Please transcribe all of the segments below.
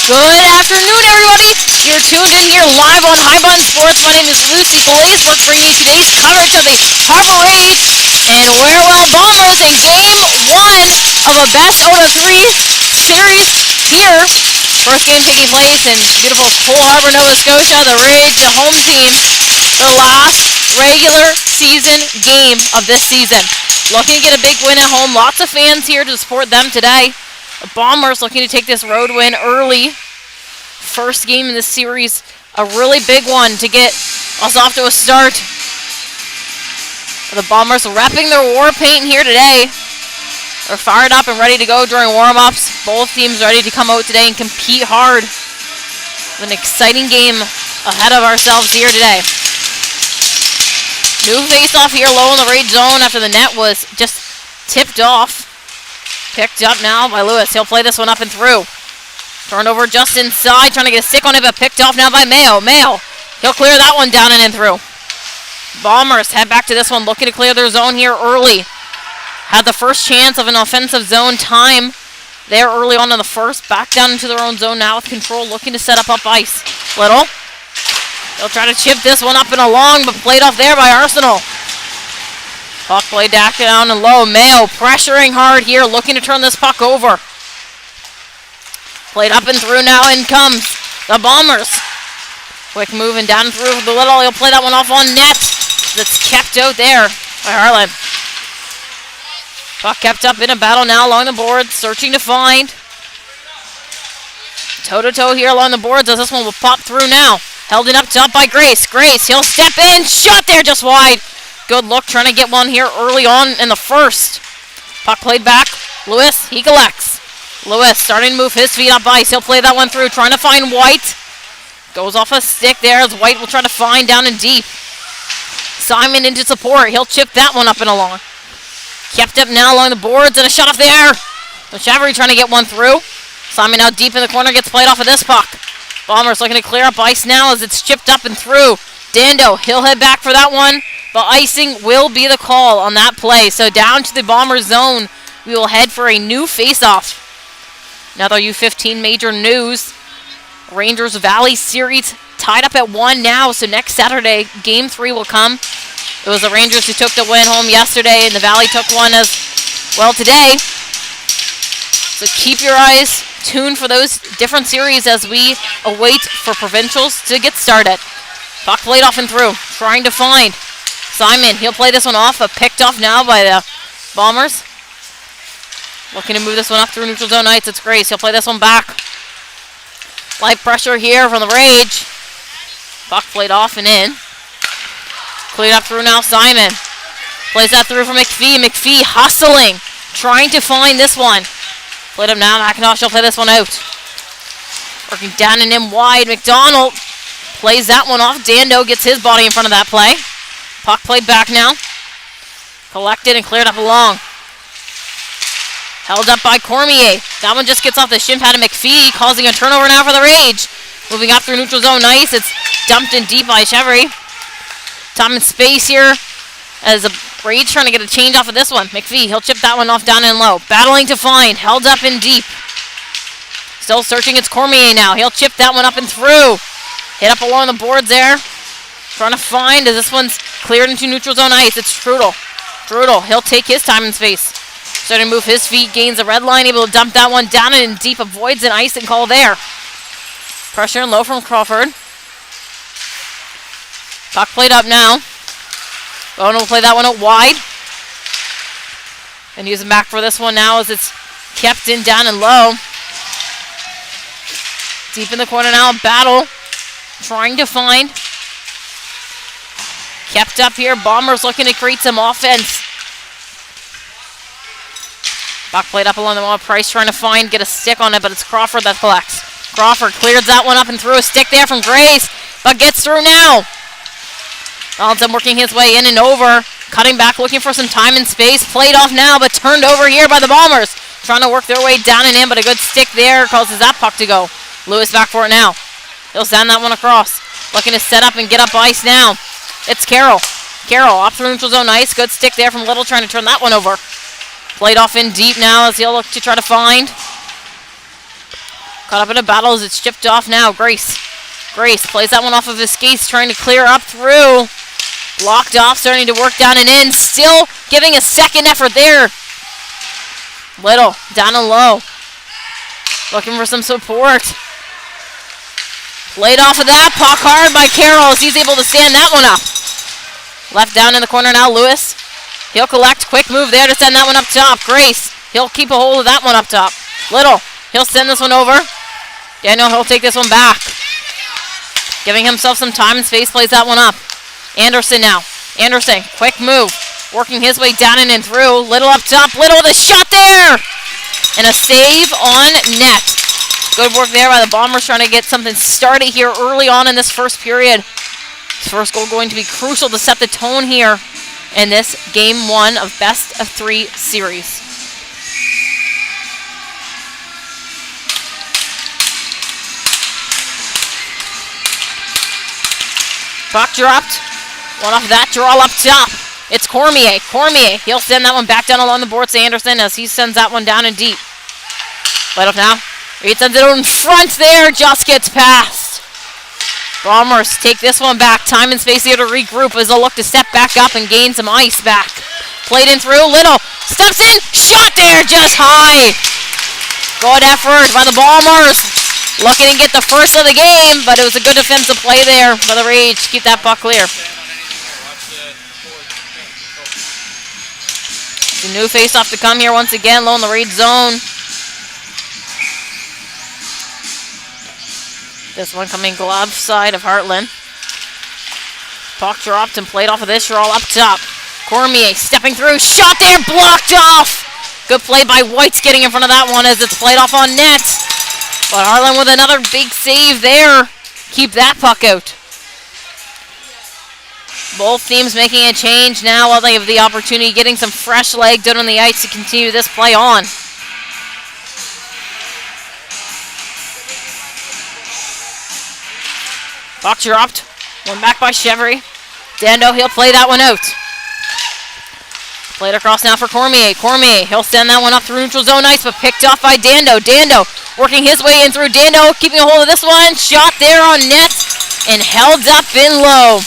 Good afternoon, everybody. You're tuned in here live on Highbun Sports. My name is Lucy Blaisberg, bringing you today's coverage of the Harbour and WearWell Bombers in Game 1 of a best out of 3 series here. First game taking place in beautiful Cole Harbour, Nova Scotia. The Ridge, the home team, the last regular season game of this season. Looking to get a big win at home. Lots of fans here to support them today. The Bombers looking to take this road win early. First game in this series, a really big one to get us off to a start. The Bombers repping their war paint here today. They're fired up and ready to go during warm-ups. Both teams ready to come out today and compete hard. With an exciting game ahead of ourselves here today. New face-off here low in the rage zone after the net was just tipped off. Picked up now by Lewis. He'll play this one up and through. Turned over just inside, trying to get a stick on it, but picked off now by Mayo. Mayo, he'll clear that one down and in through. Bombers head back to this one, looking to clear their zone here early. Had the first chance of an offensive zone time there early on in the first. Back down into their own zone now with control, looking to set up ice. Little. They'll try to chip this one up and along, but played off there by Arsenal. Puck played back down and low. Mayo pressuring hard here, looking to turn this puck over. Played up and through now, in comes the Bombers. Quick move and down and through the Little. He'll play that one off on net. That's kept out there by Harlan. Puck kept up in a battle now along the boards, searching to find. Toe-to-toe here along the boards as this one will pop through now. Held it up top by Grace. Grace, he'll step in. Shot there just wide. Good look, trying to get one here early on in the first. Puck played back. Lewis, he collects. Lewis starting to move his feet up ice. He'll play that one through, trying to find White. Goes off a stick there as White will try to find down and deep. Simon into support. He'll chip that one up and along. Kept up now along the boards and a shot off there. Chavery trying to get one through. Simon now deep in the corner, gets played off of this puck. Bombers looking to clear up ice now as it's chipped up and through. Dando, he'll head back for that one. But icing will be the call on that play. So down to the Bomber zone, we will head for a new face-off. Another U15 major news. Rangers Valley series tied up at 1 now. So next Saturday, Game 3 will come. It was the Rangers who took the win home yesterday, and the Valley took one as well today. So keep your eyes tuned for those different series as we await for provincials to get started. Puck played off and through, trying to find Simon. He'll play this one off, but picked off now by the Bombers. Looking to move this one up through neutral zone ice. It's Grace. He'll play this one back. Light pressure here from the Rage. Puck played off and in. Cleared up through now, Simon. Plays that through for McPhee. McPhee hustling, trying to find this one. Played him now. McIntosh will play this one out. Working down and in wide. McDonald plays that one off. Dando gets his body in front of that play. Puck played back now. Collected and cleared up along. Held up by Cormier. That one just gets off the shin pad of McPhee, causing a turnover now for the Rage. Moving up through neutral zone ice. It's dumped in deep by Chevry. Time and space here as the Rage trying to get a change off of this one. McPhee, he'll chip that one off down and low. Battling to find. Held up in deep. Still searching. It's Cormier now. He'll chip that one up and through. Hit up along the boards there. Trying to find as this one's cleared into neutral zone ice. It's Trudel. Trudel, he'll take his time and space. Starting to move his feet, gains the red line, able to dump that one down and in deep, avoids an icing call there. Pressure and low from Crawford. Puck played up now. Bowen will play that one out wide. And using back for this one now as it's kept in down and low. Deep in the corner now, battle. Trying to find. Kept up here. Bombers looking to create some offense. Puck played up along the wall. Price trying to find, get a stick on it, but it's Crawford that collects. Crawford clears that one up and threw a stick there from Grace, but gets through now. Donaldson working his way in and over. Cutting back, looking for some time and space. Played off now, but turned over here by the Bombers. Trying to work their way down and in, but a good stick there causes that puck to go. Lewis back for it now. He'll send that one across. Looking to set up and get up ice now. It's Carroll. Carroll up through neutral zone ice. Good stick there from Little, trying to turn that one over. Played off in deep now as he'll look to try to find. Caught up in a battle as it's chipped off now. Grace plays that one off of his skates, trying to clear up through. Blocked off, starting to work down and in. Still giving a second effort there. Little, down and low. Looking for some support. Played off of that. Puck hard by Carroll as he's able to stand that one up. Left down in the corner now, Lewis. He'll collect. Quick move there to send that one up top. Grace, he'll keep a hold of that one up top. Little, he'll send this one over. Daniel, he'll take this one back. Giving himself some time and space, plays that one up. Anderson now. Anderson, quick move. Working his way down and in through. Little up top. Little with a shot there! And a save on net. Good work there by the Bombers, trying to get something started here early on in this first period. This first goal going to be crucial to set the tone here in this game 1 of best of 3 series. Puck dropped. One off that draw up top. It's Cormier. He'll send that one back down along the boards to Anderson as he sends that one down and deep. Light up now. He sends it in front there. Just gets past. Bombers take this one back. Time and space here to regroup as they'll look to step back up and gain some ice back. Played in through. Little steps in. Shot there. Just high. Good effort by the Bombers. Looking to get the first of the game, but it was a good defensive play there by the Rage. Keep that puck clear. The new face-off to come here once again, low in the Rage zone. This one coming glove side of Heartland. Puck dropped and played off of this draw up top. Cormier stepping through, shot there, blocked off. Good play by White's getting in front of that one as it's played off on net. But Heartland with another big save there. Keep that puck out. Both teams making a change now while they have the opportunity, getting some fresh legs out on the ice to continue this play on. Puck dropped. One back by Chevry. Dando, he'll play that one out. Played across now for Cormier. He'll send that one up through neutral zone ice, but picked off by Dando. Dando working his way in through. Dando keeping a hold of this one. Shot there on net and held up in low.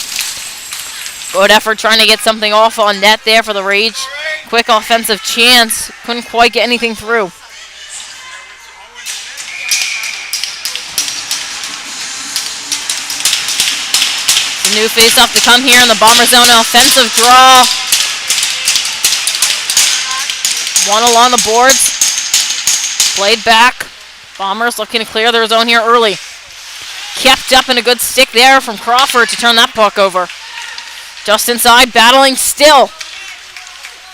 Good effort trying to get something off on net there for the Rage. Quick offensive chance. Couldn't quite get anything through. The new face-off to come here in the Bomber zone. Offensive draw. One along the boards. Played back. Bombers looking to clear their zone here early. Kept up in a good stick there from Crawford to turn that puck over. Just inside, battling still.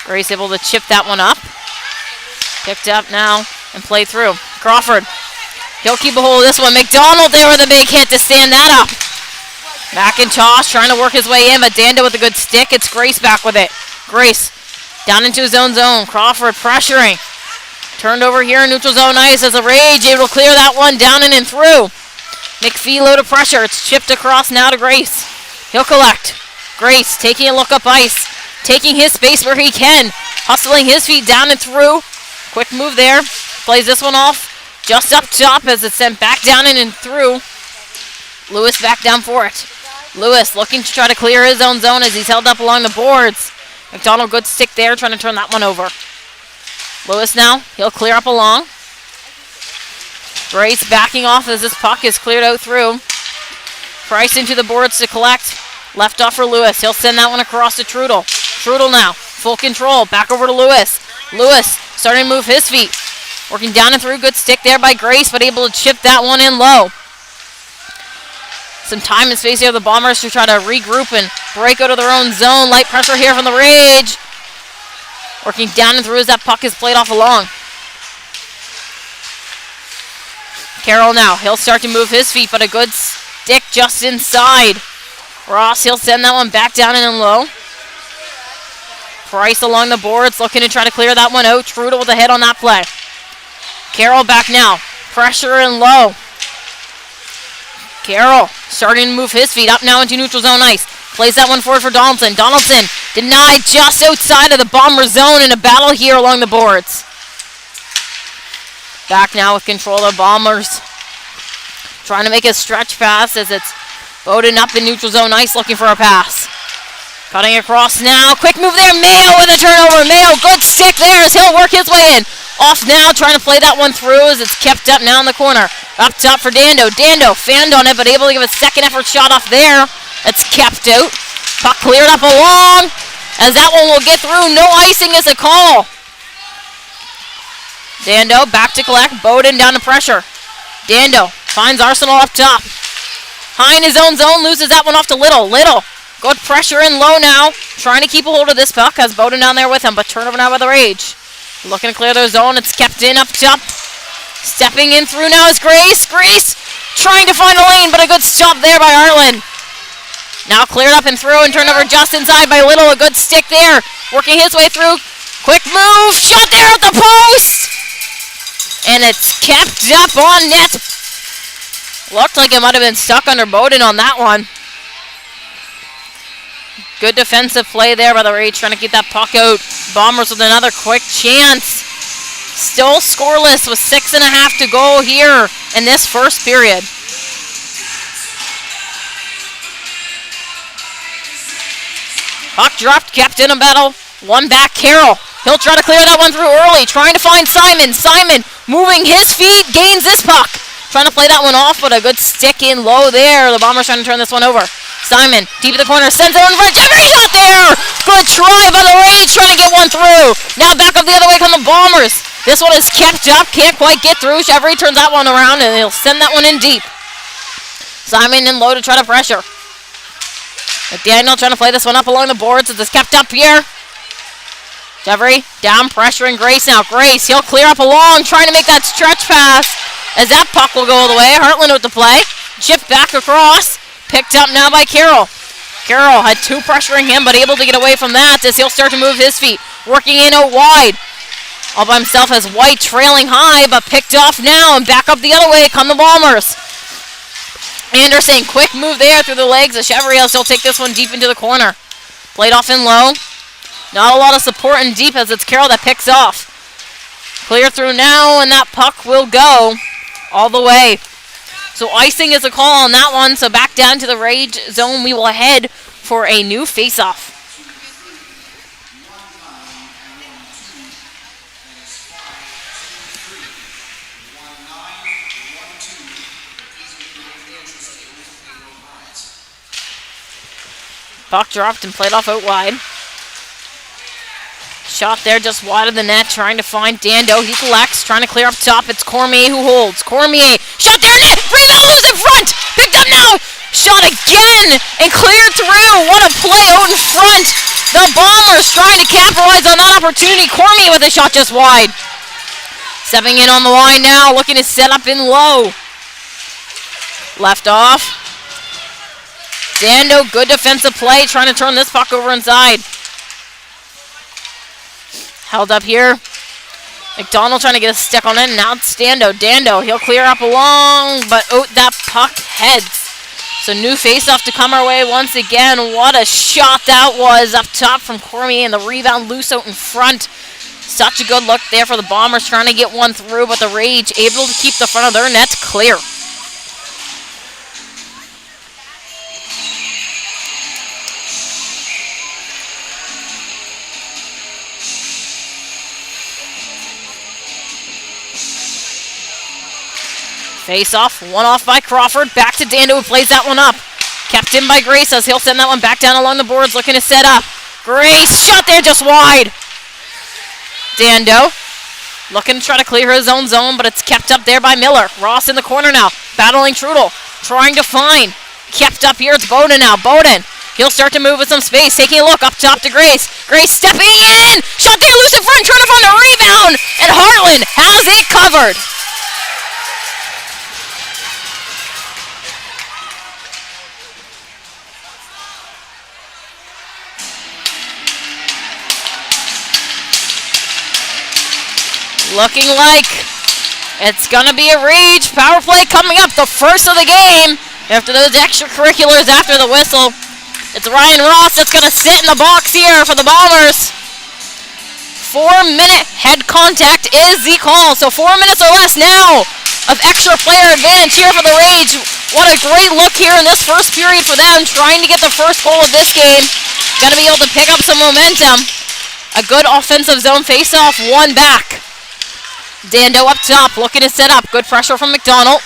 Grace able to chip that one up. Picked up now and played through. Crawford. He'll keep a hold of this one. McDonald there with a big hit to stand that up. McIntosh trying to work his way in, but Dando with a good stick. It's Grace back with it. Grace down into his own zone. Crawford pressuring. Turned over here in neutral zone ice as the Rage able to clear that one down and in through. McPhee low to pressure. It's chipped across now to Grace. He'll collect. Grace taking a look up ice. Taking his space where he can. Hustling his feet down and through. Quick move there. Plays this one off. Just up top as it's sent back down and in through. Lewis back down for it. Lewis looking to try to clear his own zone as he's held up along the boards. McDonald good stick there trying to turn that one over. Lewis now. He'll clear up along. Grace backing off as this puck is cleared out through. Price into the boards to collect. Left off for Lewis. He'll send that one across to Trudel. Trudel now. Full control. Back over to Lewis. Lewis starting to move his feet. Working down and through. Good stick there by Grace, but able to chip that one in low. Some time and space here for the Bombers to try to regroup and break out of their own zone. Light pressure here from the Rage. Working down and through as that puck is played off along. Carroll now. He'll start to move his feet, but a good stick just inside. Ross, he'll send that one back down and in low. Price along the boards, looking to try to clear that one out. Trudel with a hit on that play. Carroll back now. Pressure and low. Carroll starting to move his feet up now into neutral zone ice. Plays that one forward for Donaldson. Donaldson denied just outside of the Bomber zone in a battle here along the boards. Back now with control of Bombers. Trying to make a stretch pass as it's Bowden up in neutral zone ice looking for a pass. Cutting across now. Quick move there. Mayo with a turnover. Mayo, good stick there as he'll work his way in. Off now, trying to play that one through as it's kept up now in the corner. Up top for Dando. Dando fanned on it, but able to give a second effort shot off there. It's kept out. Puck cleared up along as that one will get through. No icing is a call. Dando back to collect. Bowden down to pressure. Dando finds Arsenal up top. High in his own zone, loses that one off to Little. Little, good pressure in low now. Trying to keep a hold of this puck. Has Bowden down there with him, but turnover now by the Rage. Looking to clear their zone. It's kept in up top. Stepping in through now is Grace. Grace trying to find a lane, but a good stop there by Heartland. Now cleared up and through and turned over just inside by Little. A good stick there. Working his way through. Quick move. Shot there at the post. And it's kept up on net. Looked like it might have been stuck under Bowden on that one. Good defensive play there by the Rage, trying to keep that puck out. Bombers with another quick chance. Still scoreless with 6.5 to go here in this first period. Puck dropped, kept in a battle. One back, Carroll. He'll try to clear that one through early, trying to find Simon. Simon moving his feet, gains this puck. Trying to play that one off, but a good stick in low there. The Bombers trying to turn this one over. Simon, deep in the corner, sends it in front. Jeffrey shot there! Good try by the Rage, trying to get one through. Now back up the other way come the Bombers. This one is kept up, can't quite get through. Jeffrey turns that one around, and he'll send that one in deep. Simon in low to try to pressure. McDaniel trying to play this one up along the boards as it's kept up here. Jeffrey down, pressuring Grace now. Grace, he'll clear up along, trying to make that stretch pass. As that puck will go all the way. Heartland with the play. Chipped back across. Picked up now by Carroll. Carroll had two pressuring him, but able to get away from that as he'll start to move his feet. Working in out wide. All by himself as White trailing high, but picked off now. And back up the other way come the Bombers. Anderson, quick move there through the legs of Chevriel. He'll take this one deep into the corner. Played off in low. Not a lot of support in deep as it's Carroll that picks off. Clear through now, and that puck will go all the way. So icing is a call on that one. So back down to the Rage zone we will head for a new face-off. Puck dropped and played off out wide. Shot there just wide of the net, trying to find Dando. He collects, trying to clear up top. It's Cormier who holds. Cormier, shot there, net! Rebound, loose in front! Picked up now! Shot again! And cleared through! What a play out in front! The Bombers trying to capitalize on that opportunity. Cormier with a shot just wide. Stepping in on the line now, looking to set up in low. Left off. Dando, good defensive play, trying to turn this puck over inside. Held up here. McDonald trying to get a stick on it. Now it's Dando. Dando, he'll clear up along, but out that puck heads. So new face-off to come our way once again. What a shot that was up top from Cormier, and the rebound loose out in front. Such a good look there for the Bombers, trying to get one through, but the Rage able to keep the front of their nets clear. Face off, one off by Crawford. Back to Dando who plays that one up. Kept in by Grace as he'll send that one back down along the boards, looking to set up. Grace, shot there just wide. Dando looking to try to clear his own zone, but it's kept up there by Miller. Ross in the corner now, battling Trudel. Trying to find. Kept up here, it's Bowden now. Bowden, he'll start to move with some space. Taking a look up top to Grace. Grace stepping in. Shot there, loose in front, trying to find a rebound. And Heartland has it covered. Looking like it's going to be a Rage power play coming up, the first of the game. After those extracurriculars after the whistle, it's Ryan Ross that's going to sit in the box here for the Bombers. 4-minute head contact is the call, so 4 minutes or less now of extra player advantage here for the Rage. What a great look here in this first period for them, trying to get the first goal of this game. Gonna be able to pick up some momentum. A good offensive zone face-off, one back. Dando up top, looking to set up. Good pressure from McDonald.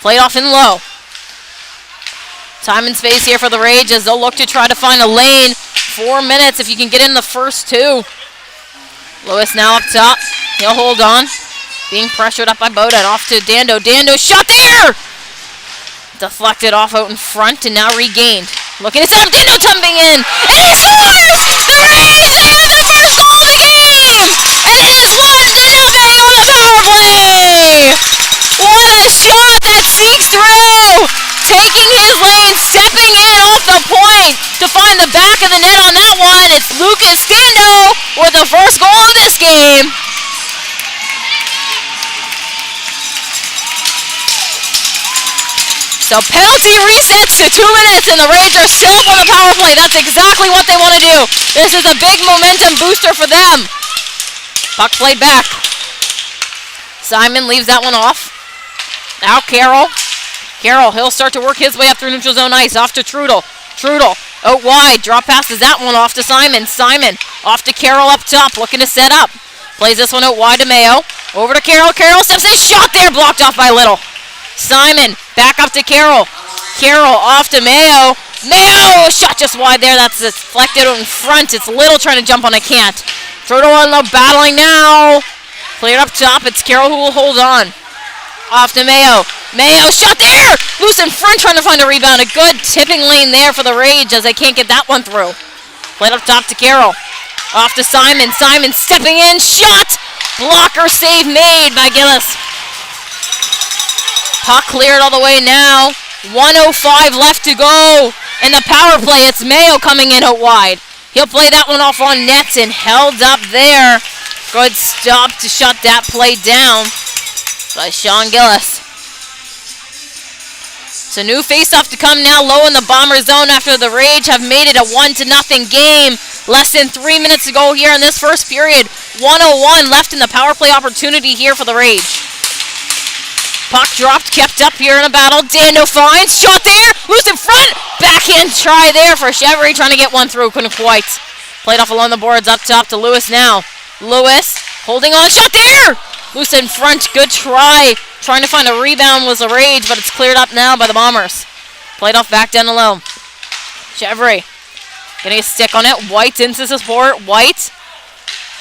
Played off in low. Time and space here for the Rage as they'll look to try to find a lane. 4 minutes if you can get in the first two. Lewis now up top. He'll hold on. Being pressured up by Bowden. Off to Dando. Dando shot there! Deflected off out in front and now regained. Looking to set up. Dando tumbling in. And he scores! The Rage, they have their first goal of the game! And it is 1-0 on the power play! What a shot that seeks through! Taking his lane, stepping in off the point to find the back of the net on that one. It's Lucas Dando with the first goal of this game. So penalty resets to 2 minutes and the Rage are still up on the power play. That's exactly what they want to do. This is a big momentum booster for them. Puck played back. Simon leaves that one off. Now Carroll. Carroll, he'll start to work his way up through neutral zone ice. Off to Trudel. Trudel out wide. Drop passes that one off to Simon. Simon off to Carroll up top. Looking to set up. Plays this one out wide to Mayo. Over to Carroll. Carroll steps in. Shot there. Blocked off by Little. Simon back up to Carroll. Carroll off to Mayo. Mayo! Shot just wide there. That's deflected out in front. It's Little trying to jump on. I can't. Trudel on the battling now. Cleared up top. It's Carroll who will hold on. Off to Mayo. Mayo shot there! Loose in front trying to find a rebound. A good tipping lane there for the Rage as they can't get that one through. Played up top to Carroll. Off to Simon. Simon stepping in. Shot! Blocker save made by Gillis. Puck cleared all the way now. 1:05 left to go. In the power play, it's Mayo coming in out wide. He'll play that one off on nets and held up there. Good stop to shut that play down by Sean Gillis. So new face-off to come now, low in the Bomber zone after the Rage have made it a 1-0 game. Less than 3 minutes to go here in this first period. 1:01 left in the power play opportunity here for the Rage. Puck dropped, kept up here in a battle. Dando finds, shot there, loose in front. Backhand try there for Chevry, trying to get one through, couldn't quite. Played off along the boards, up top to Lewis now. Lewis holding on, shot there! Loose in front, good try. Trying to find a rebound was a Rage, but it's cleared up now by the Bombers. Played off back down the low. Chevry getting a stick on it. White's into support. White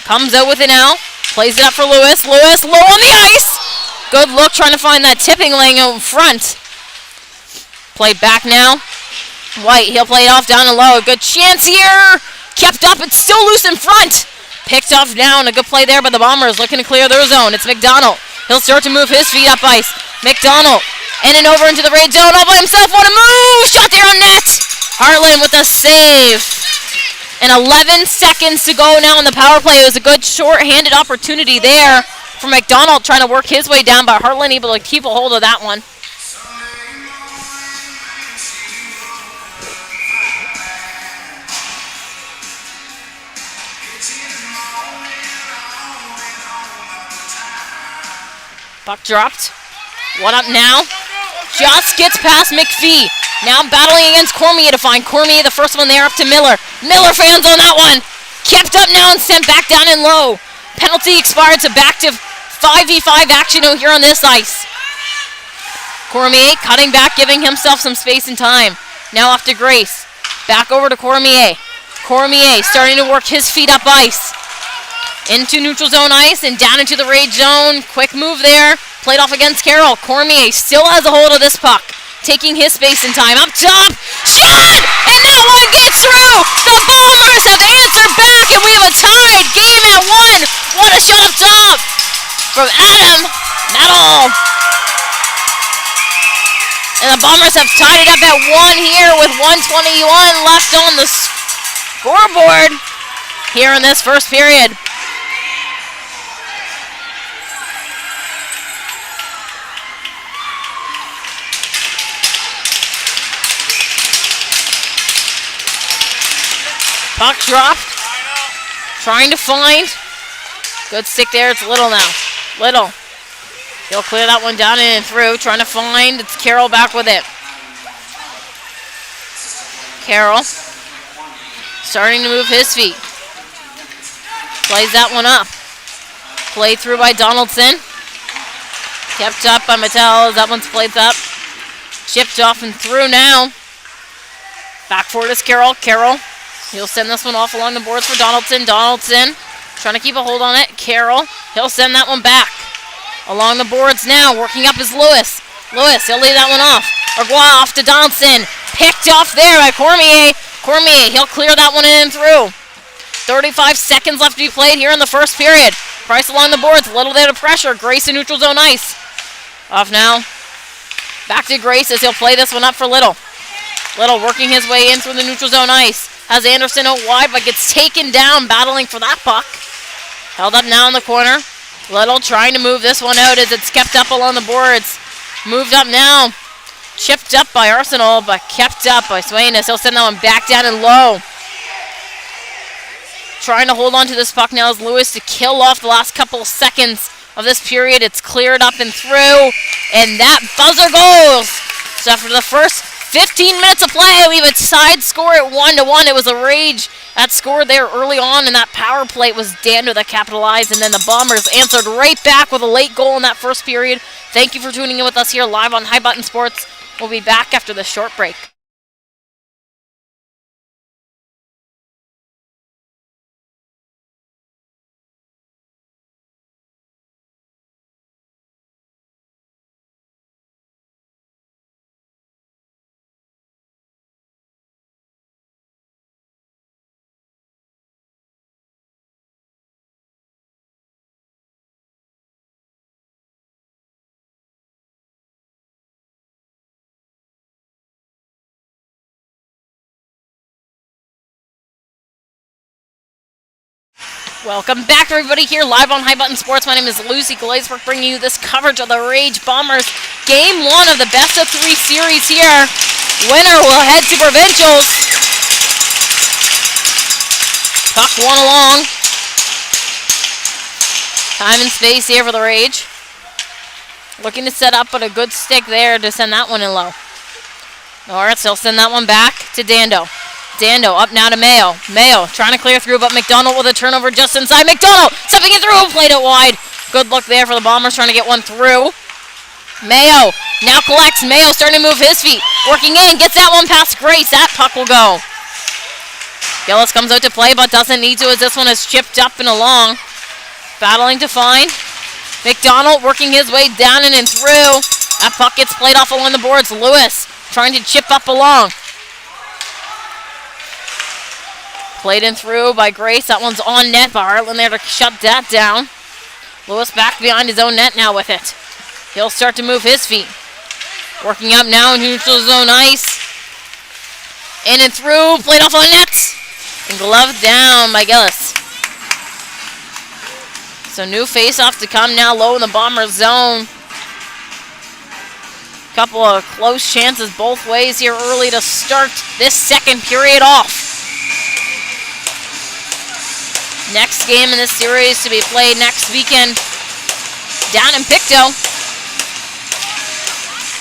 comes out with it now. Plays it up for Lewis. Lewis low on the ice. Good look trying to find that tipping lane out in front. Played back now. White, he'll play it off down and low. A good chance here. Kept up, it's still loose in front. Picked off down, a good play there by the Bombers, looking to clear their zone. It's McDonald. He'll start to move his feet up ice. McDonald, in and over into the Rage zone, all by himself. What a move! Shot there on net. Hartland with a save. And 11 seconds to go now on the power play. It was a good short-handed opportunity there for McDonald, trying to work his way down, but Hartland able to keep a hold of that one. Puck dropped. One up now. Just gets past McPhee. Now battling against Cormier to find Cormier. The first one there up to Miller. Miller fans on that one. Kept up now and sent back down in low. Penalty expired, so back to 5v5 action out here on this ice. Cormier cutting back, giving himself some space and time. Now off to Grace. Back over to Cormier. Cormier starting to work his feet up ice. Into neutral zone ice and down into the Rage zone. Quick move there. Played off against Carroll. Cormier still has a hold of this puck. Taking his space and time. Up top. Shot! And that one gets through. The Bombers have answered back and we have a tied game at 1. What a shot up top from Adam Metal. And the Bombers have tied it up at 1 here with 1:21 left on the scoreboard here in this first period. Puck dropped. Trying to find. Good stick there. It's Little now. Little He'll clear that one down and through. Trying to find. It's Carroll back with it. Carroll starting to move his feet. Plays that one up. Played through by Donaldson. Kept up by Mattel as that one's played up. Chipped off and through now. Back forward is Carroll. Carroll. He'll send this one off along the boards for Donaldson. Donaldson trying to keep a hold on it. Carroll. He'll send that one back. Along the boards now. Working up is Lewis. Lewis. He'll leave that one off. Argois off to Donaldson. Picked off there by Cormier. Cormier. He'll clear that one in and through. 35 seconds left to be played here in the first period. Price along the boards. A little bit of pressure. Grace in neutral zone ice. Off now. Back to Grace as he'll play this one up for Little. Little working his way in through the neutral zone ice. Has Anderson out wide, but gets taken down battling for that puck. Held up now in the corner. Little trying to move this one out as it's kept up along the boards. Moved up now. Chipped up by Arsenal, but kept up by Swain as he'll send that one back down and low. Trying to hold on to this puck now is Lewis to kill off the last couple of seconds of this period. It's cleared up and through, and that buzzer goes. So after the first 15 minutes of play, we have a tied score at 1-1. It was a Rage that scored there early on, and that power play was Dando that capitalized, and then the Bombers answered right back with a late goal in that first period. Thank you for tuning in with us here live on High Button Sports. We'll be back after this short break. Welcome back, everybody, here live on High Button Sports. My name is Lucy Glazebrook, bringing you this coverage of the Rage Bombers. Game 1 of the best-of-3 series here. Winner will head to provincials. Puck one along. Time and space here for the Rage. Looking to set up, but a good stick there to send that one in low. Norris, he'll send that one back to Dando. Dando up now to Mayo. Mayo trying to clear through, but McDonald with a turnover just inside. McDonald stepping it through, played it wide. Good look there for the Bombers trying to get one through. Mayo now collects. Mayo starting to move his feet. Working in, gets that one past Grace. That puck will go. Gillis comes out to play, but doesn't need to as this one is chipped up and along. Battling to find. McDonald working his way down and in through. That puck gets played off along the boards. Lewis trying to chip up along. Played in through by Grace. That one's on net, but Heartland there to shut that down. Lewis back behind his own net now with it. He'll start to move his feet. Working up now in neutral zone ice. In and through. Played off on net. And gloved down by Gillis. So new face-off to come now low in the Bomber zone. Couple of close chances both ways here early to start this second period off. Next game in this series to be played next weekend down in Pictou.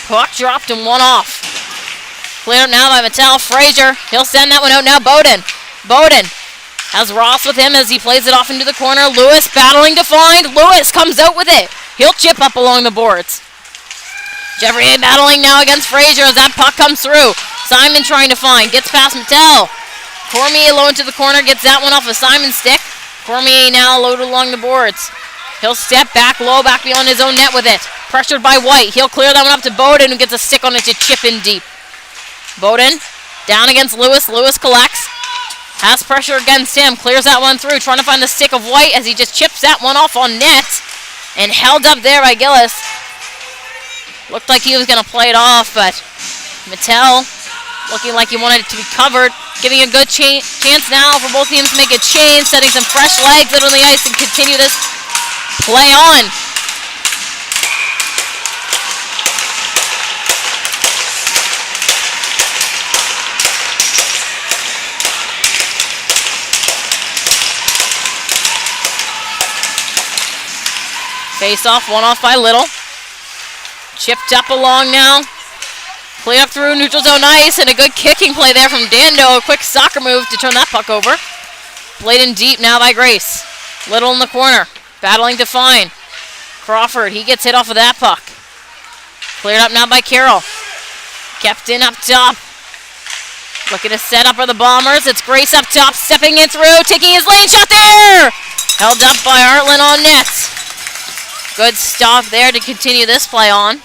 Puck dropped and one off. Cleared up now by Mattel. Frazier, he'll send that one out now. Bowden has Ross with him as he plays it off into the corner. Lewis battling to find. Lewis comes out with it. He'll chip up along the boards. Jeffrey battling now against Frazier as that puck comes through. Simon trying to find. Gets past Mattel. Cormier low into the corner. Gets that one off of Simon's stick. Cormier now loaded along the boards. He'll step back low, back beyond his own net with it. Pressured by White. He'll clear that one up to Bowden, who gets a stick on it to chip in deep. Bowden down against Lewis. Lewis collects. Has pressure against him. Clears that one through. Trying to find the stick of White as he just chips that one off on net. And held up there by Gillis. Looked like he was going to play it off, but Mattel looking like he wanted it to be covered. Giving a good chance now for both teams to make a change. Setting some fresh legs out on the ice and continue this play on. Face off, one off by Little. Chipped up along now. Play up through neutral zone ice, and a good kicking play there from Dando. A quick soccer move to turn that puck over. Played in deep now by Grace. Little in the corner, battling to find Crawford. He gets hit off of that puck. Cleared up now by Carroll. Kept in up top. Looking to set up for the Bombers. It's Grace up top, stepping in through, taking his lane shot there! Held up by Artland on net. Good stop there to continue this play on.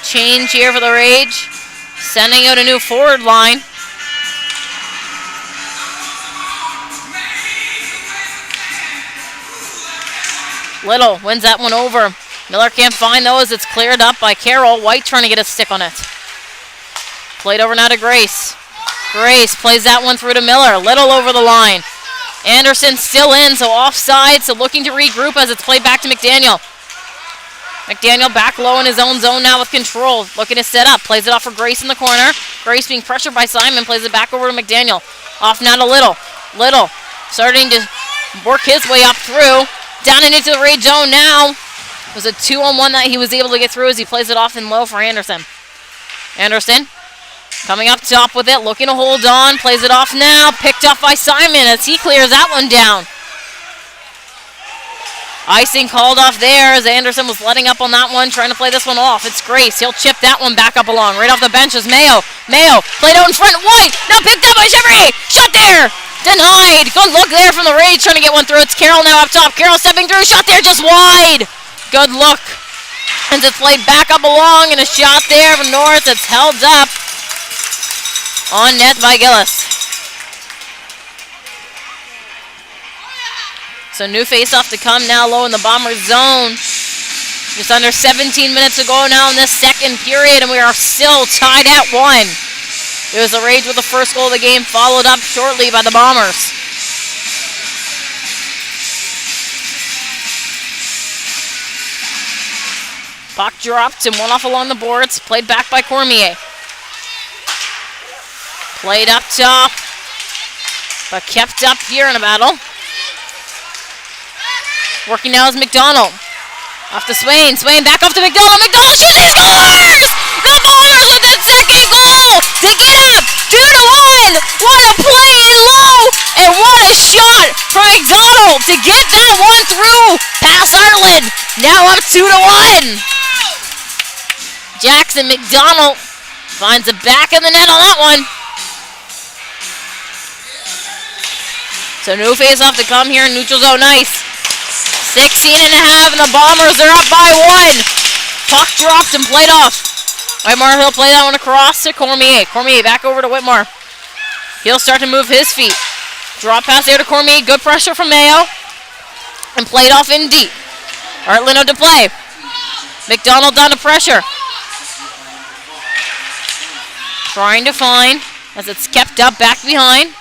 Change here for the Rage. Sending out a new forward line. Little wins that one over. Miller can't find those. It's cleared up by Carroll. White trying to get a stick on it. Played over now to Grace. Grace plays that one through to Miller. Little over the line. Anderson still in, so offside. So looking to regroup as it's played back to McDaniel. McDaniel back low in his own zone now with control. Looking to set up. Plays it off for Grace in the corner. Grace being pressured by Simon. Plays it back over to McDaniel. Off now to Little. Little starting to work his way up through. Down and into the Rage zone now. It was a 2-on-1 that he was able to get through as he plays it off in low for Anderson. Anderson coming up top with it. Looking to hold on. Plays it off now. Picked up by Simon as he clears that one down. Icing called off there as Anderson was letting up on that one, trying to play this one off. It's Grace. He'll chip that one back up along. Right off the bench is Mayo. Mayo played out in front. White. Now picked up by Chevry. Shot there. Denied. Good look there from the Rage trying to get one through. It's Carroll now up top. Carroll stepping through. Shot there just wide. Good look. And it's played back up along and a shot there from North. It's held up on net by Gillis. So new face-off to come now low in the Bombers zone. Just under 17 minutes to go now in this second period, and we are still tied at 1. It was the Rage with the first goal of the game, followed up shortly by the Bombers. Puck dropped and one off along the boards, played back by Cormier. Played up top, but kept up here in a battle. Working now is McDonald. Off to Swain. Swain back off to McDonald. McDonald shoots and scores! The Bombers with the second goal to get up 2-1. What a play in low, and what a shot from McDonald to get that one through past Ireland. Now up 2-1. Jackson McDonald finds the back of the net on that one. So no face-off to come here in neutral zone ice. 16.5, and the Bombers are up by 1. Puck dropped and played off. Whitmore, he'll play that one across to Cormier. Cormier back over to Whitmore. He'll start to move his feet. Drop pass there to Cormier. Good pressure from Mayo. And played off in deep. Artlino to play. McDonald down to pressure. Trying to find as it's kept up back behind.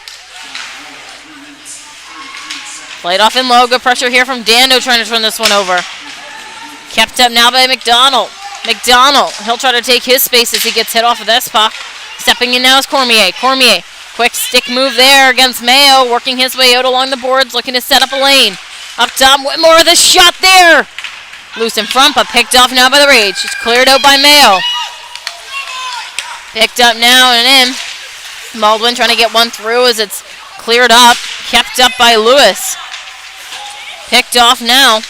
Played off in low. Good pressure here from Dando trying to turn this one over. Kept up now by McDonald. McDonald, he'll try to take his space as he gets hit off of this puck. Stepping in now is Cormier. Cormier, quick stick move there against Mayo. Working his way out along the boards, looking to set up a lane. Up top, Whitmore, the shot there. Loose in front, but picked off now by the Rage. It's cleared out by Mayo. Picked up now and in. Baldwin trying to get one through as it's cleared up. Kept up by Lewis. Picked off now.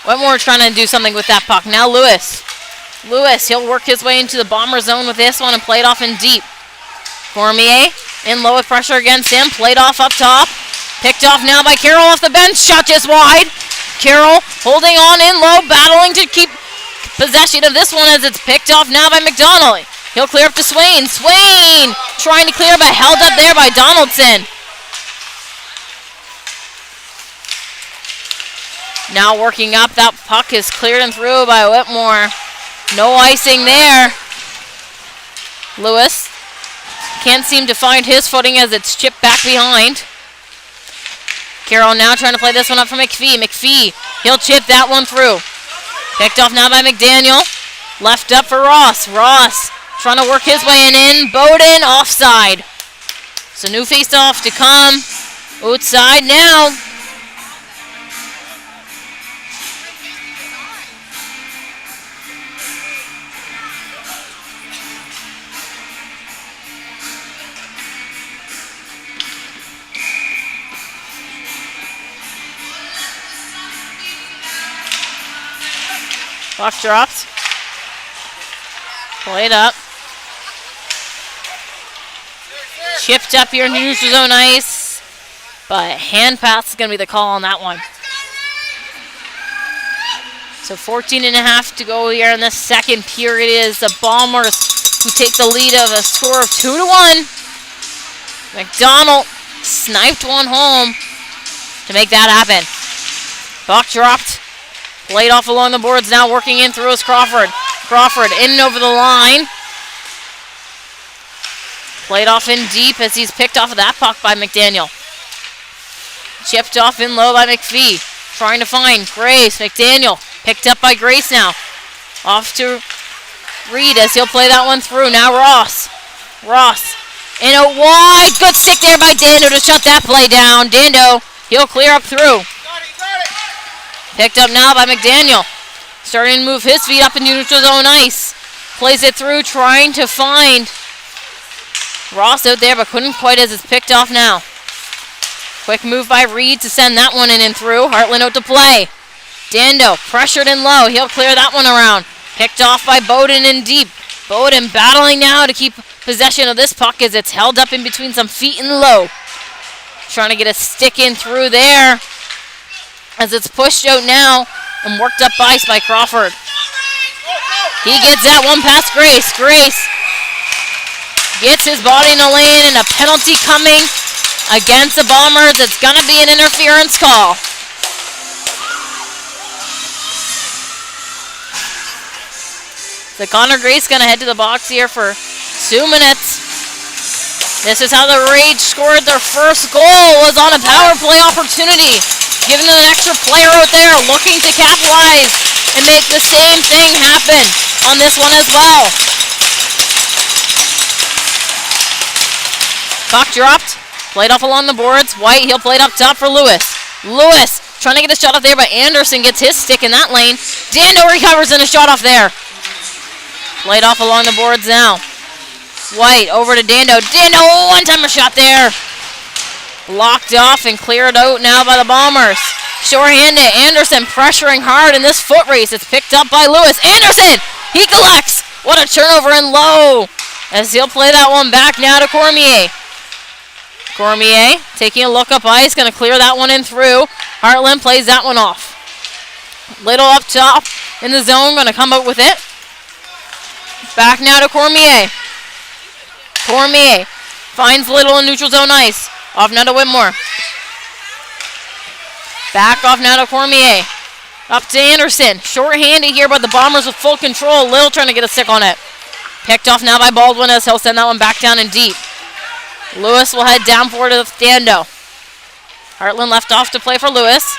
Whitmore trying to do something with that puck. Now Lewis. Lewis, he'll work his way into the Bomber zone with this one and played off in deep. Cormier in low with pressure against him. Played off up top. Picked off now by Carroll off the bench. Shot just wide. Carroll holding on in low, battling to keep possession of this one as it's picked off now by McDonald. He'll clear up to Swain. Swain trying to clear but held up there by Donaldson. Now working up, that puck is cleared and through by Whitmore. No icing there. Lewis can't seem to find his footing as it's chipped back behind. Carroll now trying to play this one up for McPhee. McPhee, he'll chip that one through. Picked off now by McDaniel. Left up for Ross. Ross trying to work his way in. Bowden offside. So new face-off to come. Outside now. Puck drops. Played up. Chipped up here in the neutral zone ice. But hand pass is going to be the call on that one. So 14.5 to go here in the second period. It is the Bombers who take the lead of a score of 2-1. McDonald sniped one home to make that happen. Puck dropped. Played off along the boards, now working in through is Crawford. Crawford in and over the line. Played off in deep as he's picked off of that puck by McDaniel. Chipped off in low by McPhee. Trying to find Grace. McDaniel picked up by Grace now. Off to Reed as he'll play that one through. Now Ross. Ross in a wide. Good stick there by Dando to shut that play down. Dando, he'll clear up through. Picked up now by McDaniel. Starting to move his feet up in neutral zone ice. Plays it through, trying to find Ross out there, but couldn't quite as it's picked off now. Quick move by Reed to send that one in and through. Heartland out to play. Dando pressured and low. He'll clear that one around. Picked off by Bowden in deep. Bowden battling now to keep possession of this puck as it's held up in between some feet and low. Trying to get a stick in through there as it's pushed out now and worked up ice by Crawford. He gets that one past Grace. Grace gets his body in the lane and a penalty coming against the Bombers. It's going to be an interference call. So Connor Grace going to head to the box here for 2 minutes. This is how the Rage scored their first goal, was on a power play opportunity. Giving an extra player out there looking to capitalize and make the same thing happen on this one as well. Puck dropped. Played off along the boards. White, he'll play it up top for Lewis. Lewis trying to get a shot off there, but Anderson gets his stick in that lane. Dando recovers and a shot off there. Played off along the boards now. White over to Dando. Dando, one-timer shot there. Blocked off and cleared out now by the Bombers. Shorthanded. Anderson pressuring hard in this foot race. It's picked up by Lewis. Anderson! He collects! What a turnover and low! As he'll play that one back now to Cormier. Cormier taking a look up ice. Going to clear that one in through. Heartland plays that one off. Little up top in the zone. Going to come out with it. Back now to Cormier. Cormier finds Little in neutral zone ice. Off now to Whitmore. Back off now to Cormier. Up to Anderson. Short-handed here, but the Bombers with full control. Little trying to get a stick on it. Picked off now by Baldwin as he'll send that one back down in deep. Lewis will head down for to Dando. Heartland left off to play for Lewis.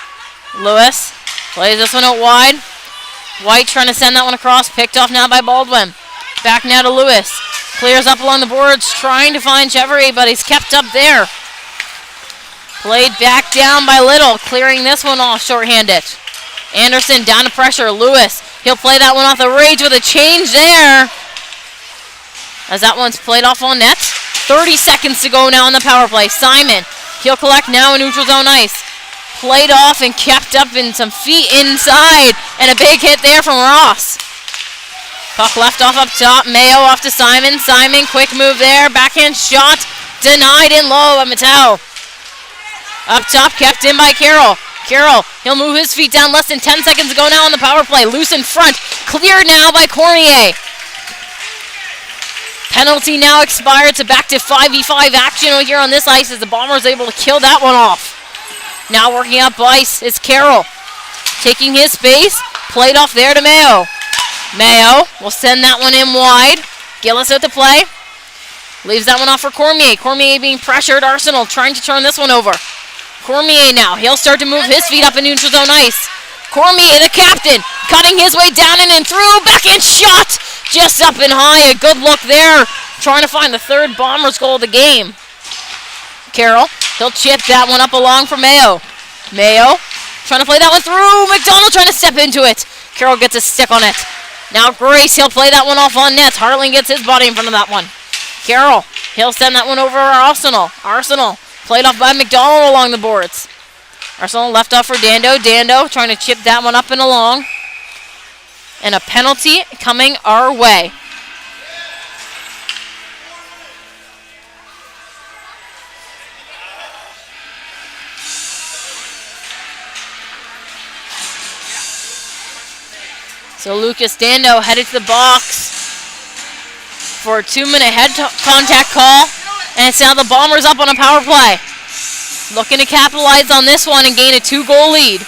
Lewis plays this one out wide. White trying to send that one across. Picked off now by Baldwin. Back now to Lewis. Clears up along the boards, trying to find Chevrolet, but he's kept up there. Played back down by Little, clearing this one off shorthanded. Anderson down to pressure. Lewis, he'll play that one off the Rage with a change there. As that one's played off on net. 30 seconds to go now on the power play. Simon, he'll collect now in neutral zone ice. Played off and kept up in some feet inside. And a big hit there from Ross. Puck left off up top. Mayo off to Simon. Simon, quick move there. Backhand shot. Denied in low by Mattel. Up top, kept in by Carroll. Carroll, he'll move his feet down. Less than 10 seconds to go now on the power play. Loose in front. Cleared now by Cormier. Penalty now expired. So back to 5v5 action over here on this ice as the Bombers able to kill that one off. Now working up ice is Carroll. Taking his space. Played off there to Mayo. Mayo will send that one in wide. Gillis out to play. Leaves that one off for Cormier. Cormier being pressured. Arsenal trying to turn this one over. Cormier now. He'll start to move his feet up in neutral zone ice. Cormier, the captain, cutting his way down and through. Backhand shot. Just up and high. A good look there. Trying to find the third Bombers goal of the game. Carroll, he'll chip that one up along for Mayo. Mayo, trying to play that one through. McDonald trying to step into it. Carroll gets a stick on it. Now Grace, he'll play that one off on nets. Hartland gets his body in front of that one. Carroll, he'll send that one over Arsenal. Arsenal, played off by McDonald along the boards. Arsenal left off for Dando. Dando trying to chip that one up and along. And a penalty coming our way. So Lucas Dando headed to the box for a 2-minute head contact call. And it's now the Bombers up on a power play. Looking to capitalize on this one and gain a 2-goal lead.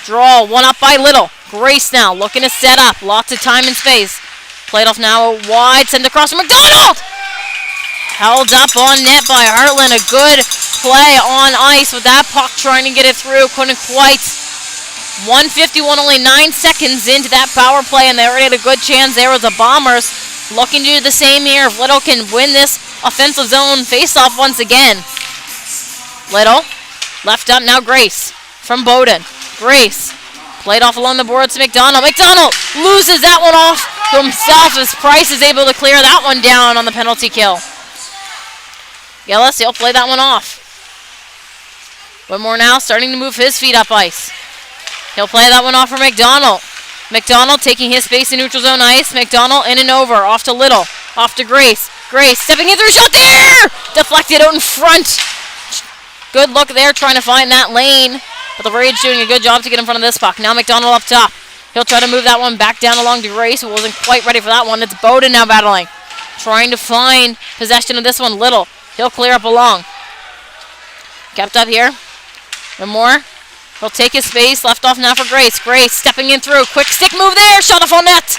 Draw, one up by Little. Grace now looking to set up. Lots of time and space. Played off now wide. Sent across to McDonald. Held up on net by Hartland. A good play on ice with that puck trying to get it through. Couldn't quite. 1:51, only 9 seconds into that power play, and they already had a good chance there with the Bombers. Looking to do the same here if Little can win this offensive zone face-off once again. Little, left up now Grace from Bowden. Grace, played off along the boards to McDonald. McDonald loses that one off himself as Price is able to clear that one down on the penalty kill. Gillis, he'll play that one off. Whitmore now starting to move his feet up ice. He'll play that one off for McDonald. McDonald taking his space in neutral zone ice. McDonald in and over. Off to Little. Off to Grace. Grace stepping in through. Shot there! Deflected out in front. Good look there trying to find that lane. But the Rage doing a good job to get in front of this puck. Now McDonald up top. He'll try to move that one back down along to Grace, who wasn't quite ready for that one. It's Bowden now battling. Trying to find possession of this one. Little. He'll clear up along. Kept up here. And more. He'll take his space. Left off now for Grace. Grace stepping in through. Quick stick move there. Shot off on net.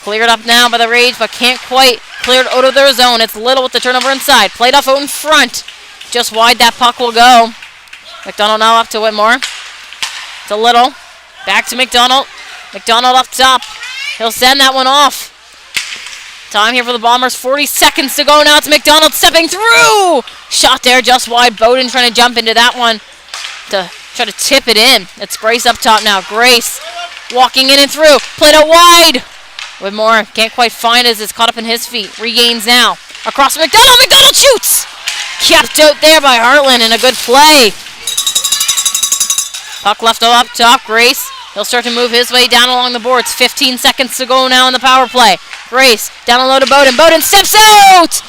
Cleared up now by the Rage, but can't quite clear it out of their zone. It's Little with the turnover inside. Played off out in front. Just wide that puck will go. McDonald now up to Whitmore. To Little. Back to McDonald. McDonald up top. He'll send that one off. Time here for the Bombers. 40 seconds to go now. It's McDonald stepping through. Shot there just wide. Bowden trying to jump into that one to try to tip it in. It's Grace up top now. Grace walking in and through. Played it wide. Whitmore can't quite find it as it's caught up in his feet. Regains now. Across to McDonald. McDonald shoots. Kept out there by Hartland and a good play. Puck left up top. Grace. He'll start to move his way down along the boards. 15 seconds to go now in the power play. Grace down low to Bowden. Bowden steps out.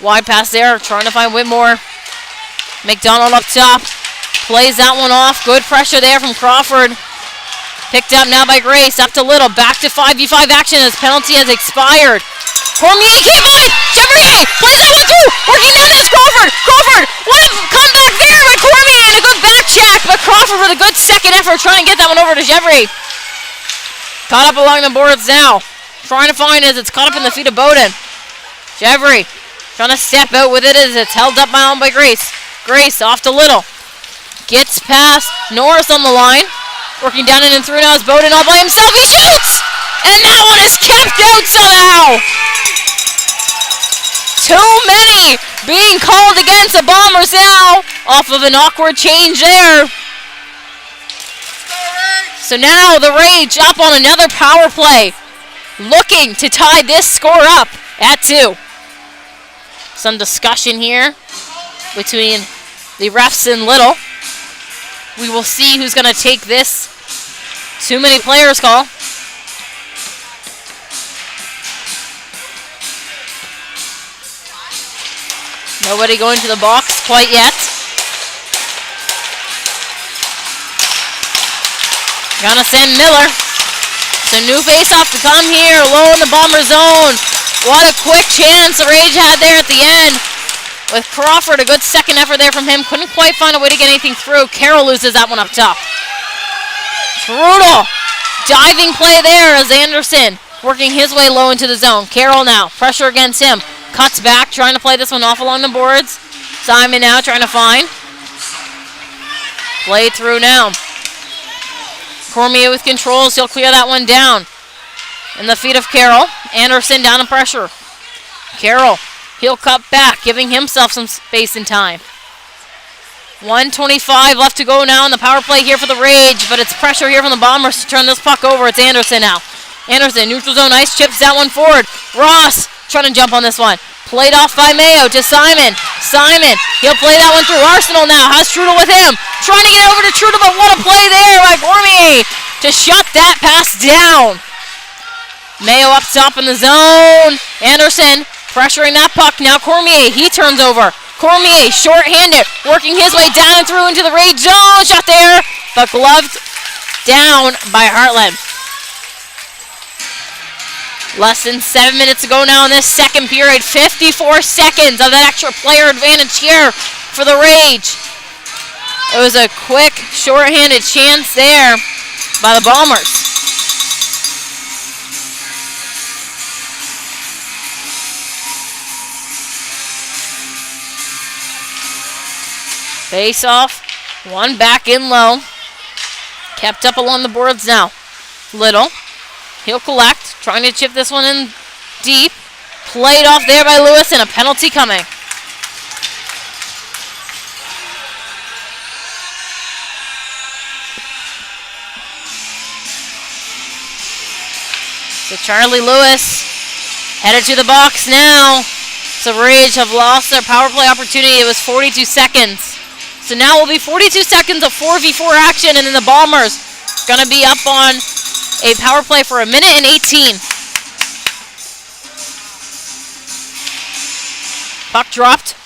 Wide pass there. Trying to find Whitmore. McDonald up top. Plays that one off. Good pressure there from Crawford. Picked up now by Grace. Up to Little. Back to 5v5 action as penalty has expired. Cormier came on. Chevrier plays that one through. Working down there is Crawford. Crawford. What a comeback there by Cormier and a good back check. But Crawford with a good second effort trying to get that one over to Chevrier. Caught up along the boards now. Trying to find as it's caught up in the feet of Bowden. Chevrier trying to step out with it as it's held up by Grace. Grace off to Little. Gets past Norris on the line. Working down in and through now is Bowden all by himself. He shoots! And that one is kept out somehow. Too many being called against the Bombers now. Off of an awkward change there. So now the Rage up on another power play. Looking to tie this score up at 2. Some discussion here between the refs and Little. We will see who's going to take this too many players call. Nobody going to the box quite yet. Gonna send Miller. So new face-off to come here, low in the Bomber zone. What a quick chance the Rage had there at the end. With Crawford, a good second effort there from him. Couldn't quite find a way to get anything through. Carroll loses that one up top. Brutal diving play there as Anderson working his way low into the zone. Carroll now, pressure against him. Cuts back, trying to play this one off along the boards. Simon now trying to find. Play through now. Cormier with controls, he'll clear that one down. In the feet of Carroll. Anderson down in pressure. Carroll, he'll cut back, giving himself some space and time. 1:25 left to go now in the power play here for the Rage, but it's pressure here from the Bombers to turn this puck over. It's Anderson now. Anderson, neutral zone ice, chips that one forward. Ross trying to jump on this one. Played off by Mayo to Simon. Simon, he'll play that one through Arsenal now. Has Trudel with him. Trying to get over to Trudel, but what a play there by Cormier to shut that pass down. Mayo up top in the zone. Anderson pressuring that puck. Now Cormier, he turns over. Cormier, short-handed, working his way down and through into the Rage zone. Shot there, but gloved down by Heartland. Less than 7 minutes to go now in this second period. 54 seconds of that extra player advantage here for the Rage. It was a quick, short-handed chance there by the Bombers. Face off, one back in low. Kept up along the boards now. Little, he'll collect, trying to chip this one in deep. Played off there by Lewis, and a penalty coming. So Charlie Lewis headed to the box now. So Rage have lost their power play opportunity. It was 42 seconds. So now it will be 42 seconds of 4v4 action, and then the Bombers going to be up on a power play for 1 minute and 18. Puck dropped.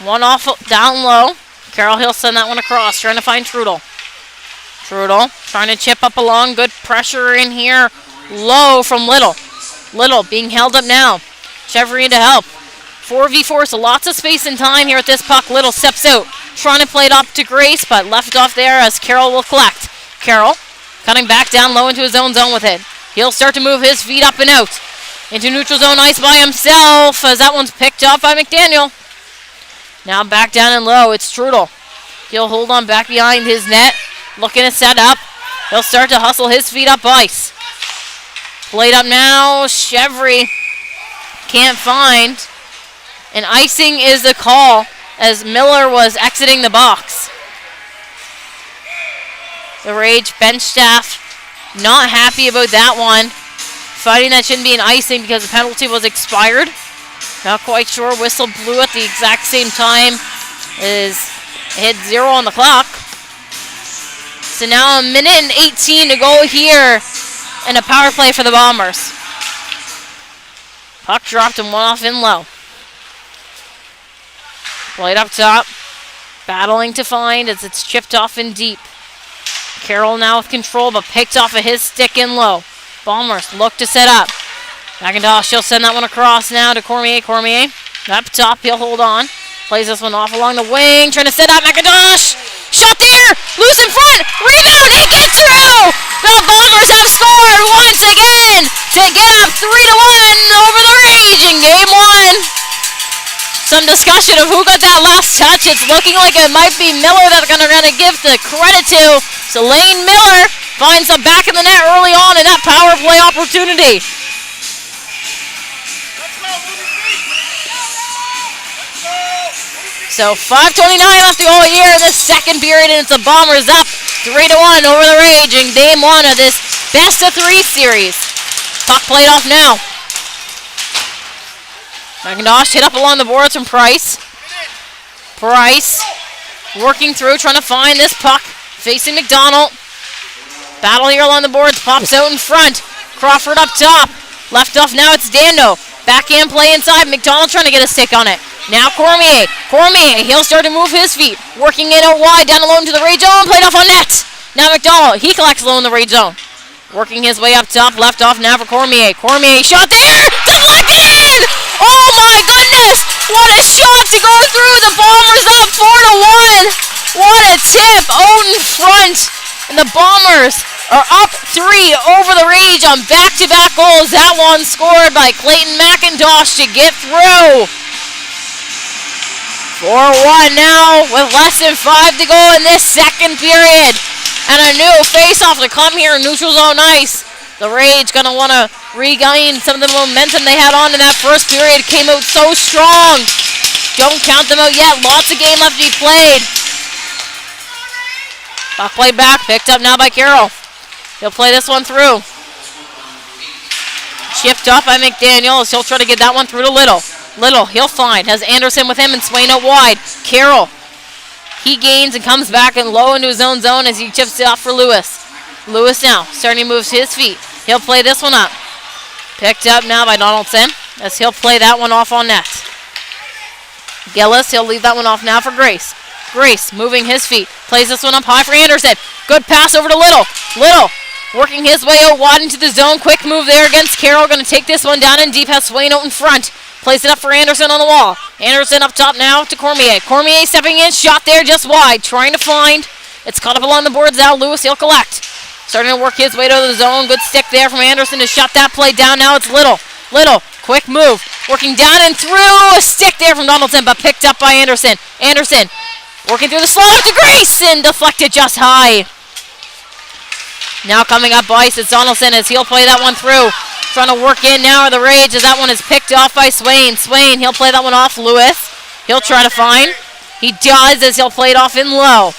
One off down low. Carroll Hill send that one across, trying to find Trudel. Trudel trying to chip up along. Good pressure in here. Low from Little. Little being held up now. Chevry to help. 4v4, so lots of space and time here with this puck. Little steps out, trying to play it up to Grace, but left off there as Carroll will collect. Carroll cutting back down low into his own zone with it. He'll start to move his feet up and out. Into neutral zone ice by himself as that one's picked up by McDaniel. Now back down and low, it's Trudel. He'll hold on back behind his net, looking to set up. He'll start to hustle his feet up ice. Played up now, Chevry can't find. And icing is the call as Miller was exiting the box. The Rage bench staff not happy about that one. Fighting that shouldn't be an icing because the penalty was expired. Not quite sure. Whistle blew at the exact same time as it hit 0 on the clock. So now 1 minute and 18 to go here and a power play for the Bombers. Puck dropped and one off in low. Played up top. Battling to find as it's chipped off in deep. Carroll now with control, but picked off of his stick in low. Bombers look to set up. McIntosh, he'll send that one across now to Cormier. Cormier up top, he'll hold on. Plays this one off along the wing, trying to set up McIntosh. Shot there, loose in front, rebound, he gets through! The Bombers have scored once again to get up 3-1 over the Rage in Game 1. Some discussion of who got that last touch. It's looking like it might be Miller that they're going to give the credit to. So Lane Miller finds the back of the net early on in that power play opportunity. So 5:29 left to go here in the second period, and it's the Bombers up 3-1 over the Rage in Game 1 of this best-of-3 series. Puck played off now. McIntosh hit up along the boards from Price. Price working through, trying to find this puck. Facing McDonald. Battle here along the boards. Pops out in front. Crawford up top. Left off now, it's Dando. Backhand play inside. McDonald trying to get a stick on it. Now Cormier. Cormier, he'll start to move his feet. Working it out wide, down alone to the Rage zone. Played off on net. Now McDonald, he collects low in the Rage zone. Working his way up top. Left off now for Cormier. Cormier, shot there! Deflected! Oh my goodness! What a shot to go through! The Bombers up 4-1! What a tip! Out in front! And the Bombers are up 3 over the Rage on back-to-back goals. That one scored by Clayton McIntosh to get through. 4-1 now with less than 5 to go in this second period. And a new face-off to come here in neutral zone ice. The Rage going to want to regain some of the momentum they had on in that first period. Came out so strong. Don't count them out yet. Lots of game left to be played. Puck played back. Picked up now by Carroll. He'll play this one through. Chipped off by McDaniel as he'll try to get that one through to Little. Little, he'll find. Has Anderson with him and Swain out wide. Carroll. He gains and comes back and low into his own zone as he chips it off for Lewis. Lewis now starting to move his feet. He'll play this one up. Picked up now by Donaldson as he'll play that one off on net. Gillis, he'll leave that one off now for Grace. Grace moving his feet. Plays this one up high for Anderson. Good pass over to Little. Little working his way out wide into the zone. Quick move there against Carroll. Going to take this one down in deep. Has Swain out in front. Plays it up for Anderson on the wall. Anderson up top now to Cormier. Cormier stepping in. Shot there just wide. Trying to find. It's caught up along the boards now. Lewis, he'll collect. Starting to work his way to the zone. Good stick there from Anderson to shut that play down. Now it's Little. Little, quick move. Working down and through. A stick there from Donaldson, but picked up by Anderson. Anderson working through the slot up to Grace and deflected just high. Now coming up ice, it's Donaldson as he'll play that one through. Trying to work in now the Rage as that one is picked off by Swain. Swain, he'll play that one off. Lewis, he'll try to find. He does as he'll play it off in low.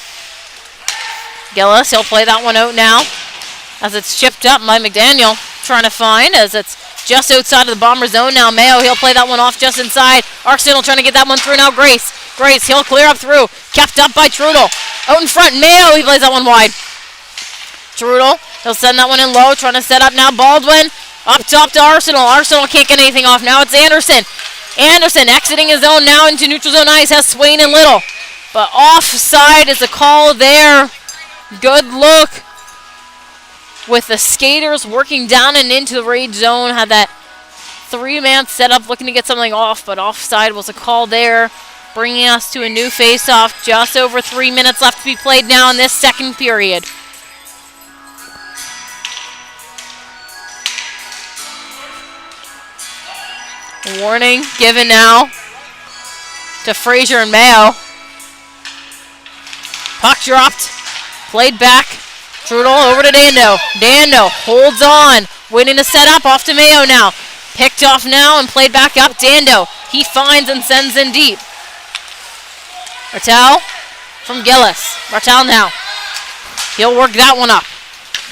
Gillis, he'll play that one out now as it's chipped up by McDaniel. Trying to find as it's just outside of the Bomber zone now. Mayo, he'll play that one off just inside. Arsenal trying to get that one through now. Grace, he'll clear up through. Kept up by Trudel. Out in front, Mayo, he plays that one wide. Trudel, he'll send that one in low. Trying to set up now. Baldwin, up top to Arsenal. Arsenal can't get anything off. Now it's Anderson. Anderson exiting his zone now into neutral zone ice. Has Swain and Little. But offside is a call there. Good look with the skaters working down and into the Rage zone. Had that three-man setup looking to get something off, but offside was a call there, bringing us to a new face-off. Just over 3 minutes left to be played now in this second period. Warning given now to Frazier and Mayo. Puck dropped. Played back. Trudel over to Dando. Dando holds on. Waiting to set up off to Mayo now. Picked off now and played back up. Dando. He finds and sends in deep. Martel from Gillis. Martel now. He'll work that one up.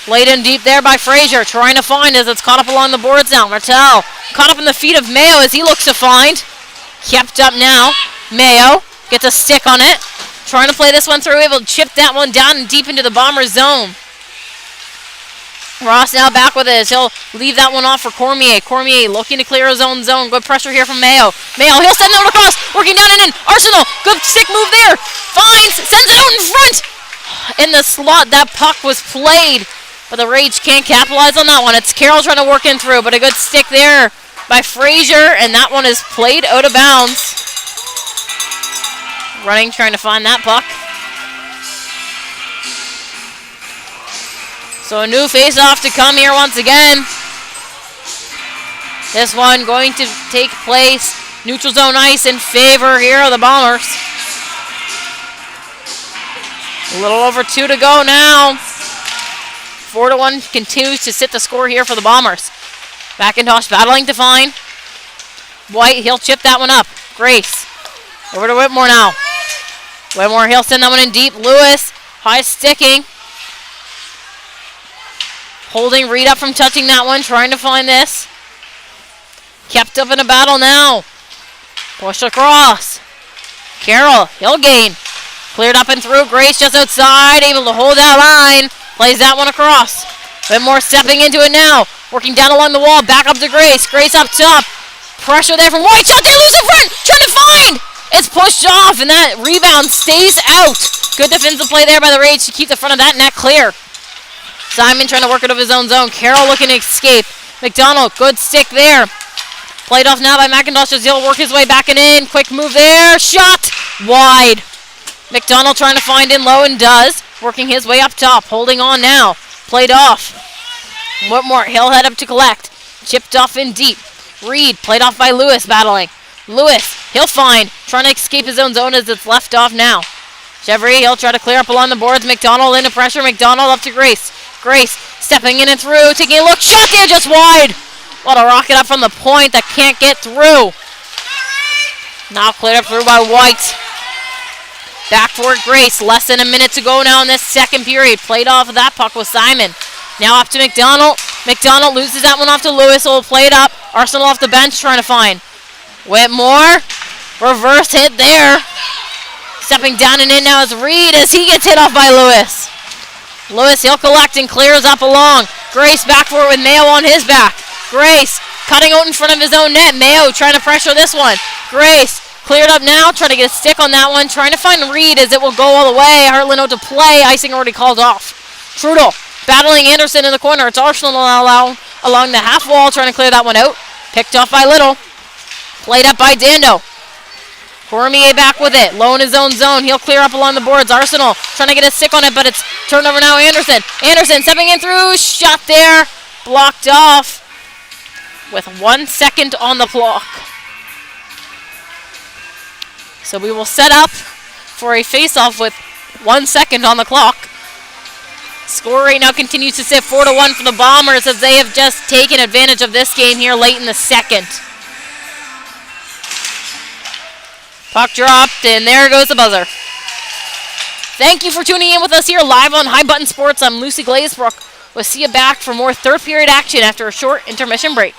Played in deep there by Frazier. Trying to find as it's caught up along the boards now. Martel caught up in the feet of Mayo as he looks to find. Kept up now. Mayo gets a stick on it. Trying to play this one through. Able to chip that one down and deep into the Bomber zone. Ross now back with it. He'll leave that one off for Cormier. Cormier looking to clear his own zone. Good pressure here from Mayo. Mayo, he'll send that one across. Working down and in. Arsenal, good stick move there. Finds, sends it out in front. In the slot, that puck was played. But the Rage can't capitalize on that one. It's Carroll trying to work in through. But a good stick there by Frazier. And that one is played out of bounds. Running, trying to find that puck. So a new face-off to come here once again. This one going to take place. Neutral zone ice in favor here of the Bombers. A little over 2 to go now. 4-1 continues to sit the score here for the Bombers. McIntosh battling to find. White, he'll chip that one up. Grace. Over to Whitmore now. Whitmore, he'll send that one in deep. Lewis, high sticking. Holding Reed up from touching that one. Trying to find this. Kept up in a battle now. Push across. Carroll, he'll gain. Cleared up and through. Grace just outside. Able to hold that line. Plays that one across. Whitmore stepping into it now. Working down along the wall. Back up to Grace. Grace up top. Pressure there from White. Shot there. Loose in front. Trying to find. It's pushed off, and that rebound stays out. Good defensive play there by the Rage to keep the front of that net clear. Simon trying to work it of his own zone. Carroll looking to escape. McDonald, good stick there. Played off now by McIntosh as he'll work his way back and in. Quick move there. Shot wide. McDonald trying to find in low and does. Working his way up top. Holding on now. Played off. Whitmore, he'll head up to collect. Chipped off in deep. Reed, played off by Lewis, battling. Lewis, he'll find. Trying to escape his own zone as it's left off now. Chevry, he'll try to clear up along the boards. McDonald into pressure. McDonald up to Grace. Grace stepping in and through. Taking a look. Shot there just wide. What a rocket up from the point that can't get through. Now cleared up through by White. Back for Grace. Less than a minute to go now in this second period. Played off of that puck with Simon. Now up to McDonald. McDonald loses that one off to Lewis. So will play it up. Arsenal off the bench trying to find Whitmore. Reverse hit there. Stepping down and in now is Reed as he gets hit off by Lewis. Lewis, he'll collect and clears up along. Grace back for it with Mayo on his back. Grace cutting out in front of his own net. Mayo trying to pressure this one. Grace cleared up now, trying to get a stick on that one. Trying to find Reed as it will go all the way. Heartland out to play. Icing already called off. Trudel battling Anderson in the corner. It's Arsenal now along the half wall trying to clear that one out. Picked off by Little. Played up by Dando. Cormier back with it. Low in his own zone. He'll clear up along the boards. Arsenal trying to get a stick on it, but it's turned over now. Anderson. Anderson stepping in through. Shot there. Blocked off with 1 second on the clock. So we will set up for a face-off with 1 second on the clock. Score right now continues to sit 4-1 for the Bombers as they have just taken advantage of this game here late in the second. Puck dropped, and there goes the buzzer. Thank you for tuning in with us here live on High Button Sports. I'm Lucy Glazebrook. We'll see you back for more third period action after a short intermission break.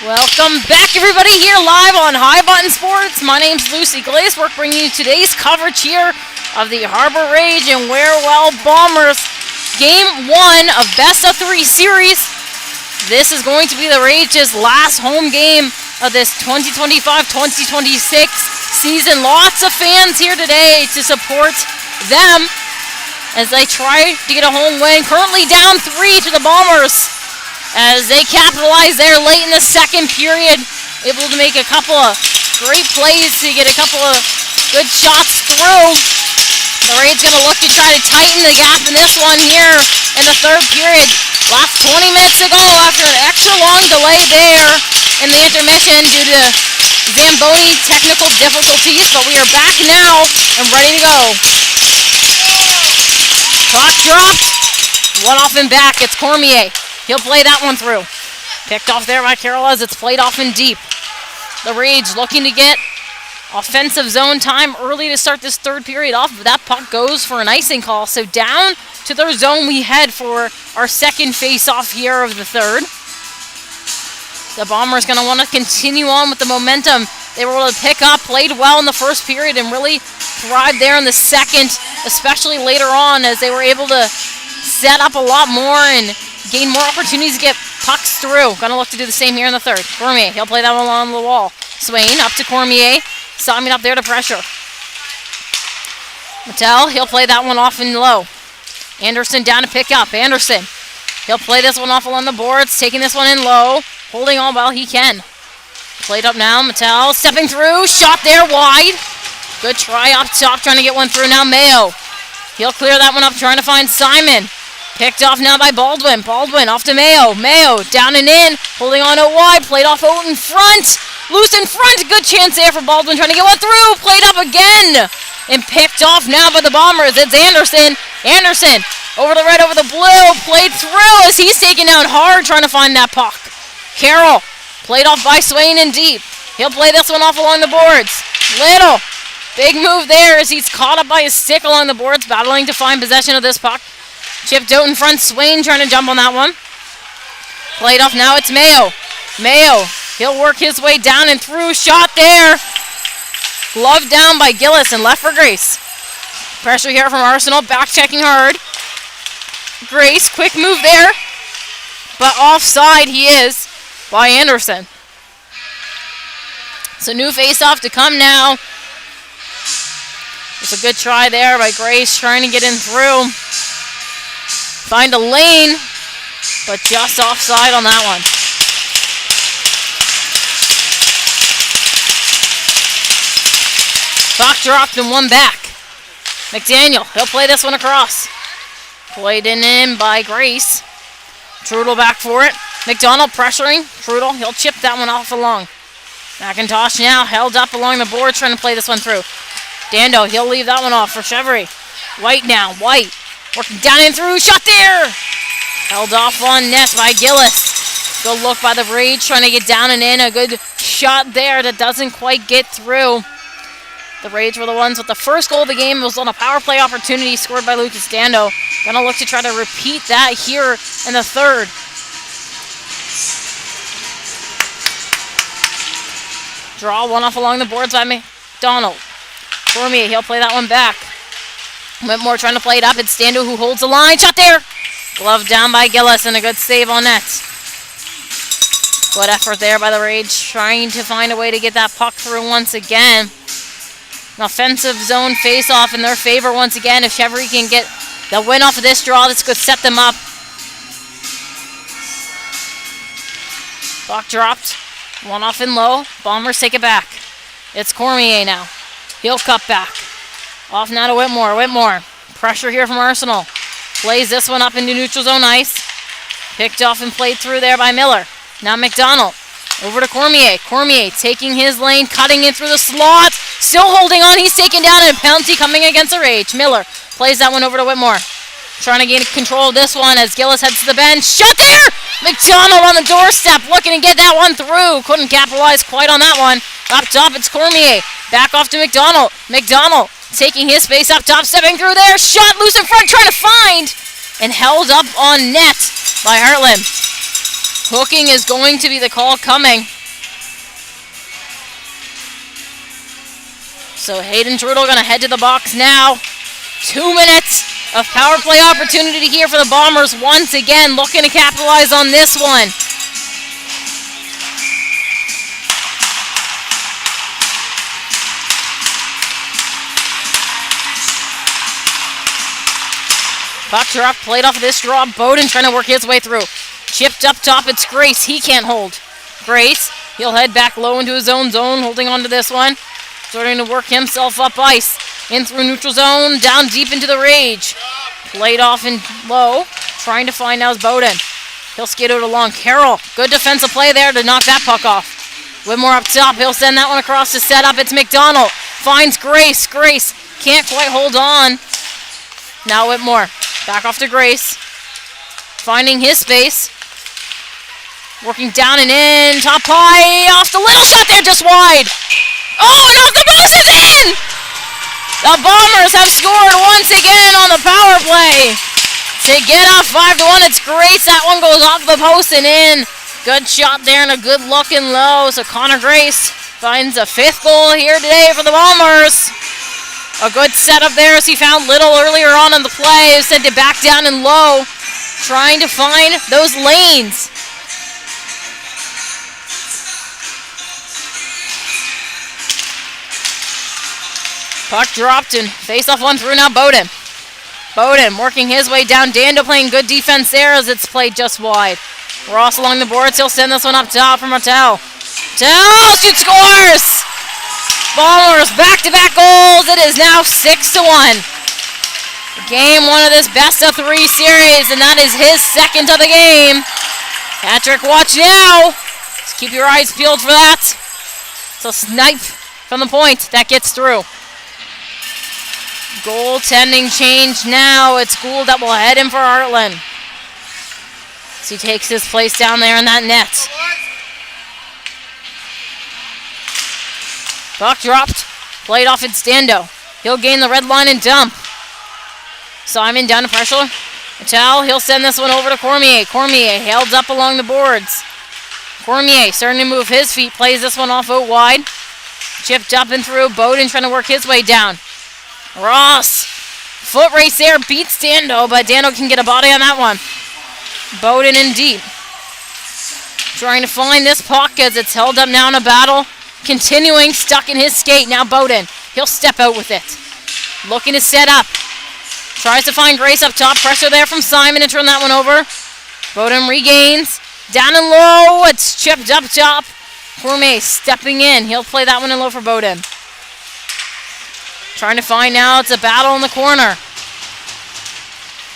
Welcome back, everybody, here live on High Button Sports. My name's Lucy Glazework, bringing you today's coverage here of the Harbour Rage and WearWell Bombers Game 1 of Best of 3 series. This is going to be the Rage's last home game of this 2025-2026 season. Lots of fans here today to support them as they try to get a home win. Currently down 3 to the Bombers, as they capitalize there late in the second period, able to make a couple of great plays to get a couple of good shots through. The Raid's going to look to try to tighten the gap in this one here in the third period. Last 20 minutes to go after an extra long delay there in the intermission due to Zamboni technical difficulties, but we are back now and ready to go. Clock dropped. One off and back. It's Cormier. He'll play that one through. Picked off there by Carroll as it's played off in deep. The Rage looking to get offensive zone time early to start this third period off, but that puck goes for an icing call. So down to their zone we head for our second face-off here of the third. The Bombers going to want to continue on with the momentum they were able to pick up, played well in the first period, and really thrived there in the second, especially later on as they were able to set up a lot more and gain more opportunities to get pucks through. Gonna look to do the same here in the third. Cormier, he'll play that one along the wall. Swain up to Cormier. Simon up there to pressure. Mattel, he'll play that one off in low. Anderson down to pick up. Anderson, he'll play this one off along the boards, taking this one in low, holding on while he can. Played up now, Mattel stepping through, shot there wide. Good try up top, trying to get one through now. Mayo, he'll clear that one up, trying to find Simon. Picked off now by Baldwin. Baldwin off to Mayo. Mayo down and in. Holding on out wide. Played off out in front. Loose in front. Good chance there for Baldwin trying to get one through. Played up again. And picked off now by the Bombers. It's Anderson. Anderson over the red, over the blue. Played through as he's taken down hard trying to find that puck. Carroll played off by Swain in deep. He'll play this one off along the boards. Little. Big move there as he's caught up by his stick along the boards, battling to find possession of this puck. Chipped out in front, Swain trying to jump on that one. Played off now, it's Mayo. Mayo, he'll work his way down and through, shot there. Glove down by Gillis and left for Grace. Pressure here from Arsenal, back checking hard. Grace, quick move there. But offside he is by Anderson. So new face-off to come now. It's a good try there by Grace, trying to get in through. Find a lane, but just offside on that one. Puck dropped and one back. McDaniel, he'll play this one across. Played in by Grace. Trudel back for it. McDonald pressuring. Trudel, he'll chip that one off along. McIntosh now held up along the board, trying to play this one through. Dando, he'll leave that one off for Chevry. White now, White. Working down and through, shot there! Held off on net by Gillis. Good look by the Rage, trying to get down and in. A good shot there that doesn't quite get through. The Rage were the ones with the first goal of the game. It was on a power play opportunity scored by Lucas Dando. Gonna look to try to repeat that here in the third. Draw one off along the boards by McDonald. Cormier, he'll play that one back. Whitmore trying to play it up. It's Dando who holds the line. Shot there. Glove down by Gillis and a good save on net. Good effort there by the Rage, trying to find a way to get that puck through once again. An offensive zone face-off in their favor once again. If Chevry can get the win off of this draw, this could set them up. Puck dropped. One off in low. Bombers take it back. It's Cormier now. He'll cut back. Off now to Whitmore. Whitmore. Pressure here from Arsenal. Plays this one up into neutral zone ice. Picked off and played through there by Miller. Now McDonald. Over to Cormier. Cormier taking his lane, cutting in through the slot. Still holding on. He's taken down, and a penalty coming against the Rage. Miller plays that one over to Whitmore. Trying to gain control of this one as Gillis heads to the bench. Shot there! McDonald on the doorstep looking to get that one through. Couldn't capitalize quite on that one. Up top, it's Cormier. Back off to McDonald. McDonald taking his space up top, stepping through there. Shot loose in front, trying to find. And held up on net by Hartland. Hooking is going to be the call coming. So Hayden Trudel going to head to the box now. 2 minutes of power play opportunity here for the Bombers once again, looking to capitalize on this one. Puck drop, played off of this draw. Bowden trying to work his way through. Chipped up top, it's Grace. He can't hold. Grace, he'll head back low into his own zone, holding on to this one. Starting to work himself up ice. In through neutral zone, down deep into the rage. Played off in low. Trying to find now is Bowden. He'll skid it along. Carroll, good defensive play there to knock that puck off. Whitmore up top, he'll send that one across to set up. It's McDonald. Finds Grace. Grace can't quite hold on. Now Whitmore. Back off to Grace. Finding his space. Working down and in. Top high. Off the little shot there, just wide. Oh, and off the post is in! The Bombers have scored once again on the power play. To get off 5-1, it's Grace. That one goes off the post and in. Good shot there and a good look in low. So Connor Grace finds a 5th goal here today for the Bombers. A good setup there as he found Little earlier on in the play. Sent it back down and low. Trying to find those lanes. Puck dropped and face-off one through now Bowden. Bowden working his way down. Dando playing good defense there as it's played just wide. Ross along the boards. He'll send this one up top from Martel. Martel shoots, scores! Bombers back-to-back goals. It is now 6-1. Game 1 of this best-of-3 series, and that is his 2nd of the game. Patrick, watch now. Just keep your eyes peeled for that. It's a snipe from the point. That gets through. Goaltending change now. It's Gould that will head in for Heartland. So he takes his place down there in that net. Puck dropped. Played off, it's Dando. He'll gain the red line and dump. Simon down to pressure. Mattel, he'll send this one over to Cormier. Cormier held up along the boards. Cormier starting to move his feet. Plays this one off out wide. Chipped up and through. Bowden trying to work his way down. Ross. Foot race there. Beats Dando, but Dando can get a body on that one. Bowden in deep. Trying to find this puck as it's held up now in a battle. Continuing, stuck in his skate. Now Bowden. He'll step out with it. Looking to set up. Tries to find Grace up top. Pressure there from Simon to turn that one over. Bowden regains. Down and low. It's chipped up top. Cormier stepping in. He'll play that one in low for Bowden. Trying to find now. It's a battle in the corner.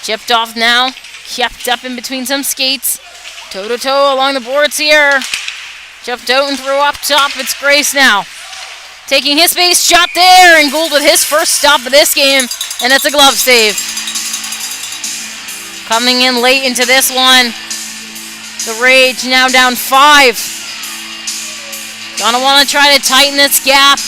Chipped off now. Kept up in between some skates. Toe-to-toe along the boards here. Chipped out and threw up top. It's Grace now. Taking his space. Shot there. And Gould with his first stop of this game. And it's a glove save. Coming in late into this one. The Rage now down 5. Gonna want to try to tighten this gap.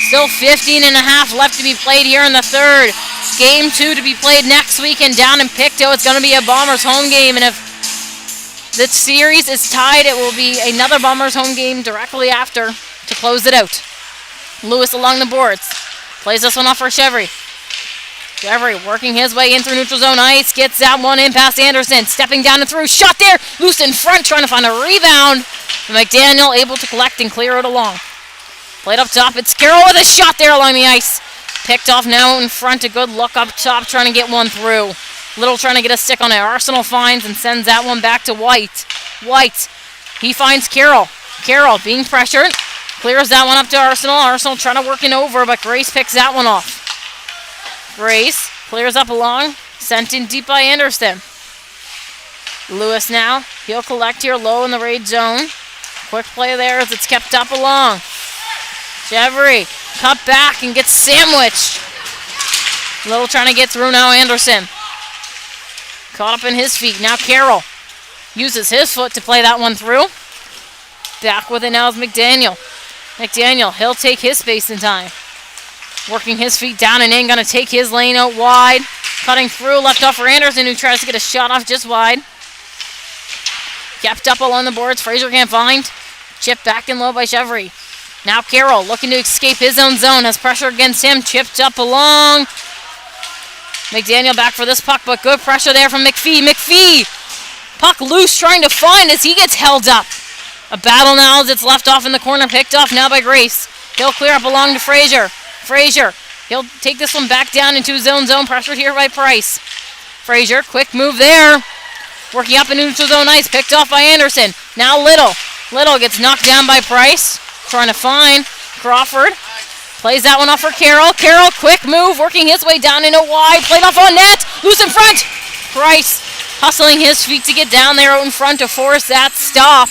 Still 15 and a half left to be played here in the third. Game 2 to be played next weekend down in Pictou. It's going to be a Bombers home game. And if the series is tied, it will be another Bombers home game directly after to close it out. Lewis along the boards. Plays this one off for Chevry. Chevry working his way in through neutral zone ice. Gets that one in past Anderson. Stepping down and through. Shot there. Loose in front. Trying to find a rebound. And McDaniel able to collect and clear it along. Played up top. It's Carroll with a shot there along the ice. Picked off now in front. A good look up top. Trying to get one through. Little trying to get a stick on it. Arsenal finds and sends that one back to White. White. He finds Carroll. Carroll being pressured. Clears that one up to Arsenal. Arsenal trying to work it over, but Grace picks that one off. Grace clears up along. Sent in deep by Anderson. Lewis now. He'll collect here low in the Rage zone. Quick play there as it's kept up along. Chevry cut back and gets sandwiched. Little trying to get through now, Anderson. Caught up in his feet. Now Carroll uses his foot to play that one through. Back with it now is McDaniel. McDaniel, he'll take his space in time. Working his feet down and in. Going to take his lane out wide. Cutting through. Left off for Anderson, who tries to get a shot off just wide. Kept up along the boards. Fraser can't find. Chipped back in low by Chevry. Now Carroll looking to escape his own zone. Has pressure against him. Chipped up along. McDaniel back for this puck, but good pressure there from McPhee. McPhee! Puck loose, trying to find as he gets held up. A battle now as it's left off in the corner. Picked off now by Grace. He'll clear up along to Frazier. Frazier. He'll take this one back down into his own zone. Pressured here by Price. Frazier, quick move there. Working up in neutral zone ice. Picked off by Anderson. Now Little. Little gets knocked down by Price. Trying to find Crawford. Plays that one off for Carroll. Carroll, quick move. Working his way down into wide. Played off on net. Loose in front. Price hustling his feet to get down there out in front to force that stop.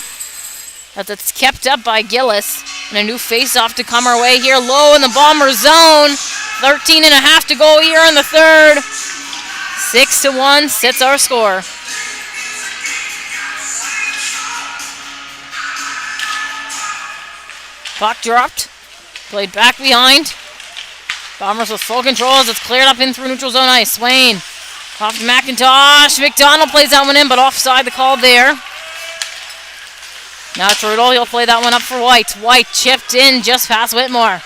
As it's kept up by Gillis. And a new face-off to come our way here. Low in the Bomber zone. 13 and a half to go here in the third. 6-1 sits our score. Puck dropped. Played back behind. Bombers with full control as it's cleared up in through neutral zone ice. Swain off to McIntosh. McDonald plays that one in, but offside the call there. Now Trudel, he'll play that one up for White. White chipped in just past Whitmore.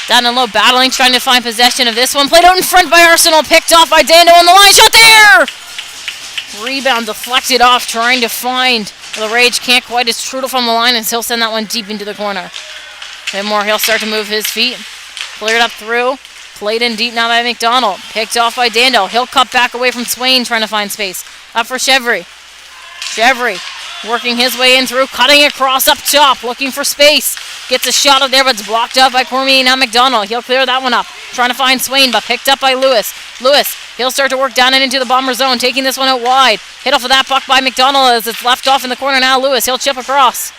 Down and low, battling, trying to find possession of this one. Played out in front by Arsenal, picked off by Dando on the line. Shot there! Rebound deflected off, trying to find the Rage. Can't quite as Trudel from the line, and he'll send that one deep into the corner. Whitmore, he'll start to move his feet. Cleared up through. Played in deep now by McDonald. Picked off by Dando. He'll cut back away from Swain, trying to find space. Up for Chevry. Chevry working his way in through, cutting across up top, looking for space. Gets a shot up there, but it's blocked up by Cormier. Now McDonald. He'll clear that one up. Trying to find Swain, but picked up by Lewis. Lewis, he'll start to work down and into the Bomber zone, taking this one out wide. Hit off of that puck by McDonald as it's left off in the corner now. Lewis, he'll chip across.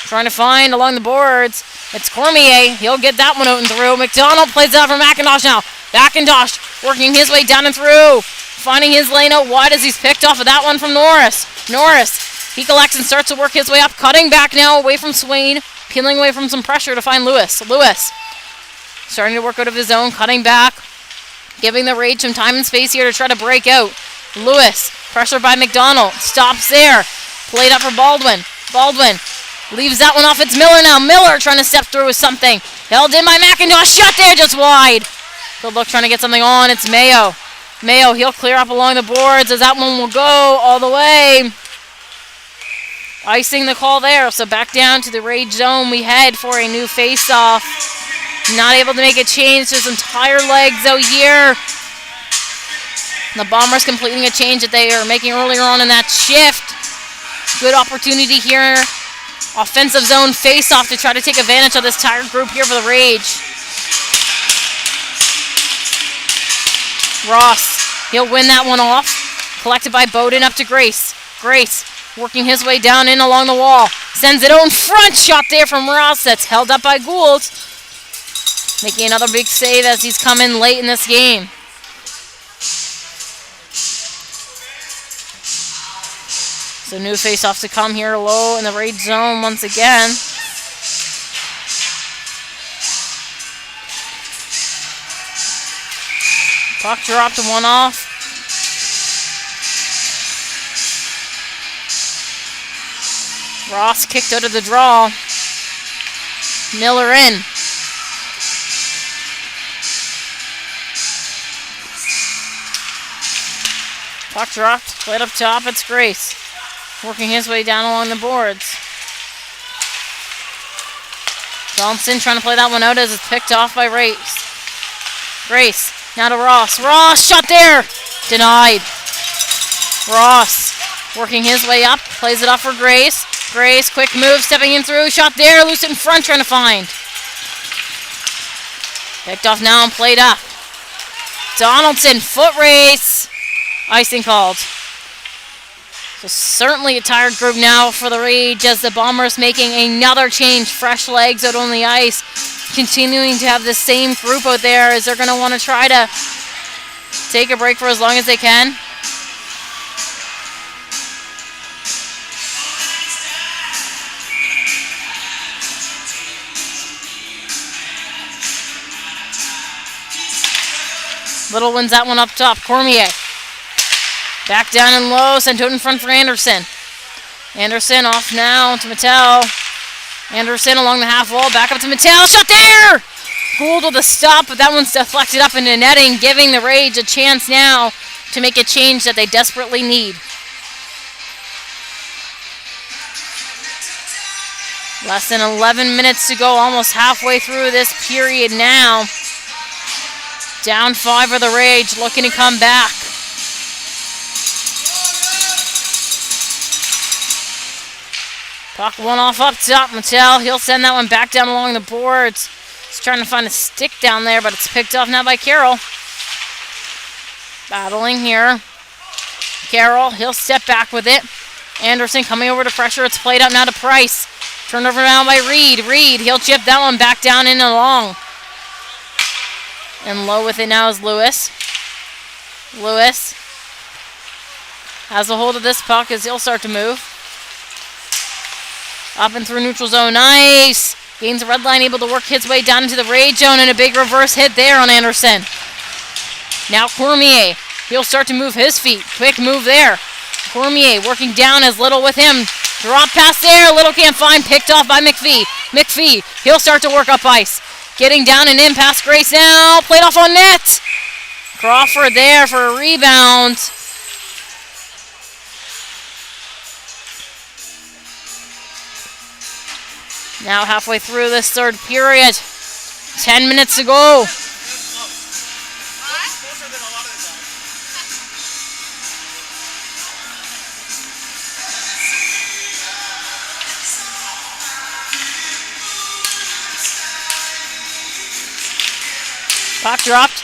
Trying to find along the boards. It's Cormier. He'll get that one out and through. McDonald plays out for McIntosh now. McIntosh working his way down and through. Finding his lane out wide as he's picked off of that one from Norris. Norris, he collects and starts to work his way up. Cutting back now away from Swain. Peeling away from some pressure to find Lewis. Lewis starting to work out of his zone. Cutting back. Giving the Rage some time and space here to try to break out. Lewis, pressured by McDonald. Stops there. Played up for Baldwin. Baldwin leaves that one off. It's Miller now. Miller trying to step through with something. Held in by McIntosh. Shot there just wide. Good look trying to get something on. It's Mayo. Mayo, he'll clear up along the boards as that one will go all the way. Icing the call there. So back down to the Rage zone we head for a new face-off. Not able to make a change to some tire legs out here. The Bombers completing a change that they are making earlier on in that shift. Good opportunity here. Offensive zone face-off to try to take advantage of this tired group here for the Rage. Ross, he'll win that one off. Collected by Bowden up to Grace. Grace working his way down in along the wall. Sends it out in front. Shot there from Ross. That's held up by Gould. Making another big save as he's come in late in this game. So new face-off to come here low in the Rage zone once again. Puck dropped one off. Ross kicked out of the draw. Miller in. Puck dropped. Played up top. It's Grace. Working his way down along the boards. Johnson trying to play that one out as it's picked off by Grace. Grace. Now to Ross. Ross, shot there. Denied. Ross working his way up. Plays it off for Grace. Grace, quick move, stepping in through. Shot there. Loose in front, trying to find. Picked off now and played up. Donaldson, foot race. Icing called. So certainly a tired group now for the Rage as the Bombers making another change. Fresh legs out on the ice. Continuing to have the same group out there as they're going to want to try to take a break for as long as they can. Little wins that one up top. Cormier. Back down and low. Sent out in front for Anderson. Anderson off now to Mattel. Anderson along the half wall, back up to Mattel, shot there! Gould with a stop, but that one's deflected up into netting, giving the Rage a chance now to make a change that they desperately need. Less than 11 minutes to go, almost halfway through this period now. Down 5 for the Rage, looking to come back. Puck one off up top, Mattel. He'll send that one back down along the boards. He's trying to find a stick down there, but it's picked off now by Carroll. Battling here. Carroll, he'll step back with it. Anderson coming over to pressure. It's played up now to Price. Turned over now by Reed. Reed, he'll chip that one back down in and along. And low with it now is Lewis. Lewis has a hold of this puck as he'll start to move. Up and through neutral zone. Nice. Gains the red line, able to work his way down into the Rage zone, and a big reverse hit there on Anderson. Now Cormier. He'll start to move his feet. Quick move there. Cormier working down as Little with him. Drop pass there. Little can't find. Picked off by McPhee. McPhee. He'll start to work up ice. Getting down and in past Grace now. Played off on net. Crawford there for a rebound. Now halfway through this third period. 10 minutes to go. Puck dropped.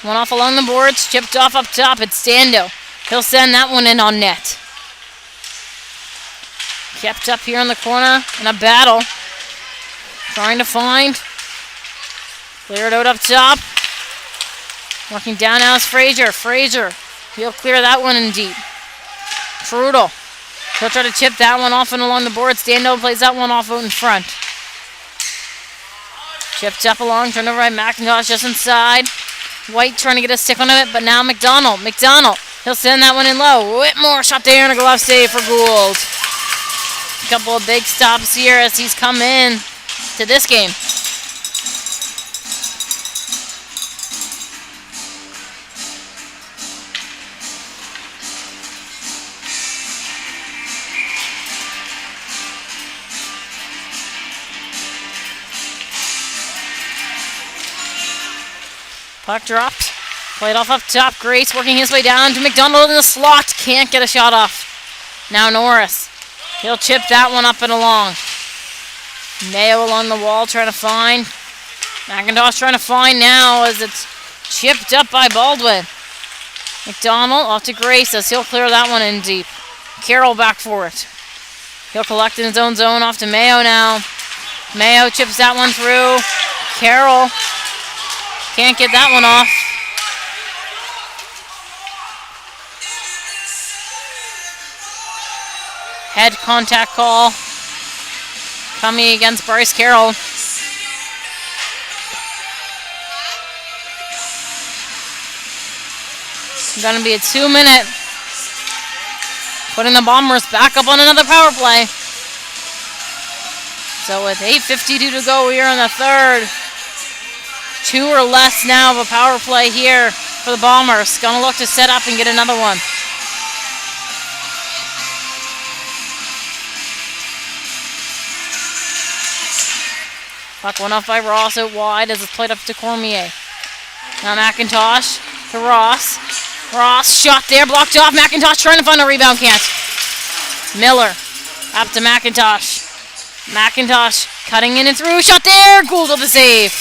One off along the boards. Chipped off up top. It's Stando. He'll send that one in on net. Kept up here in the corner in a battle. Trying to find. Cleared out up top. Working down now is Frazier. Frazier. He'll clear that one in deep. Trudel. He'll try to chip that one off and along the board. Stando plays that one off out in front. Chipped up along, turned over by McIntosh just inside. White trying to get a stick on it, but now McDonald. McDonald, he'll send that one in low. Whitmore shot there and a glove save for Gould. A couple of big stops here as he's come in to this game. Puck dropped. Played off up top. Grace working his way down to McDonald in the slot. Can't get a shot off. Now Norris. He'll chip that one up and along. Mayo along the wall trying to find. McIntosh trying to find now as it's chipped up by Baldwin. McDonald off to Grace as he'll clear that one in deep. Carroll back for it. He'll collect in his own zone off to Mayo now. Mayo chips that one through. Carroll can't get that one off. Head contact call coming against Bryce Carroll. Going to be a 2-minute. Putting the Bombers back up on another power play. So with 8:52 to go here in the third. 2 or less now of a power play here for the Bombers. Going to look to set up and get another one. Puck went off by Ross out wide as it's played up to Cormier. Now McIntosh to Ross. Ross shot there, blocked off. McIntosh trying to find a rebound, can't. Miller up to McIntosh. McIntosh cutting in and through, shot there. Gould with the save.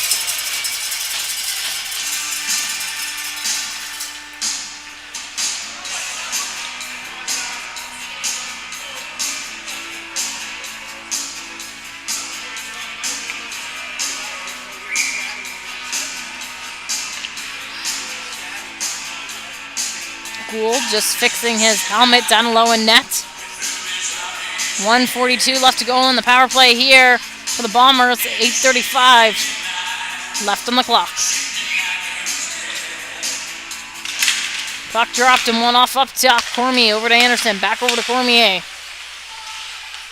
Gould just fixing his helmet down low in net. 1:42 left to go in the power play here for the Bombers. 8:35 left on the clock. Puck dropped and one off up top. Cormier over to Anderson. Back over to Cormier.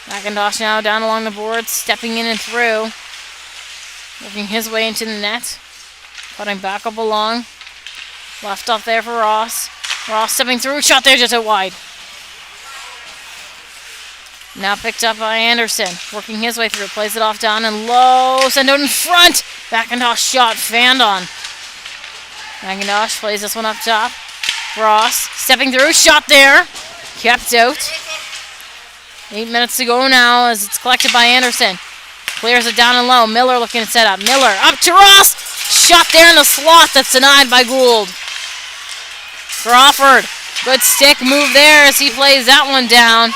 McIntosh now down along the board, stepping in and through. Working his way into the net. Cutting back up along. Left off there for Ross. Ross stepping through, shot there just out wide. Now picked up by Anderson. Working his way through, plays it off down and low. Send out in front. McIntosh shot fanned on. McIntosh plays this one up top. Ross stepping through, shot there. Kept out. 8 minutes to go now as it's collected by Anderson. Clears it down and low. Miller looking to set up. Miller up to Ross. Shot there in the slot that's denied by Gould. Crawford. Good stick move there as he plays that one down.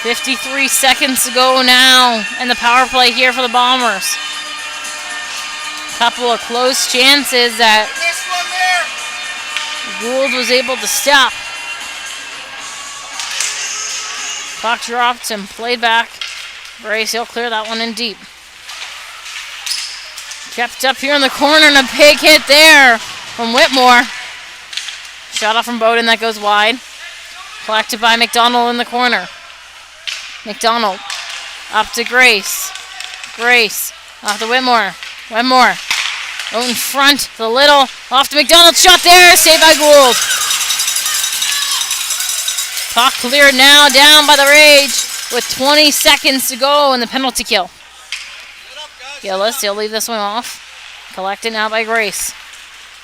.53 seconds to go now, and the power play here for the Bombers. Couple of close chances that Gould was able to stop. Puck dropped and played back. Grace, he'll clear that one in deep. Kept up here in the corner and a big hit there from Whitmore. Shot off from Bowden that goes wide. Collected by McDonald in the corner. McDonald up to Grace. Grace off to Whitmore. Whitmore out in front. The Little off to McDonald. Shot there. Saved by Gould. Puck cleared now down by the Rage with 20 seconds to go in the penalty kill. Gillis, he'll leave this one off. Collected now by Grace.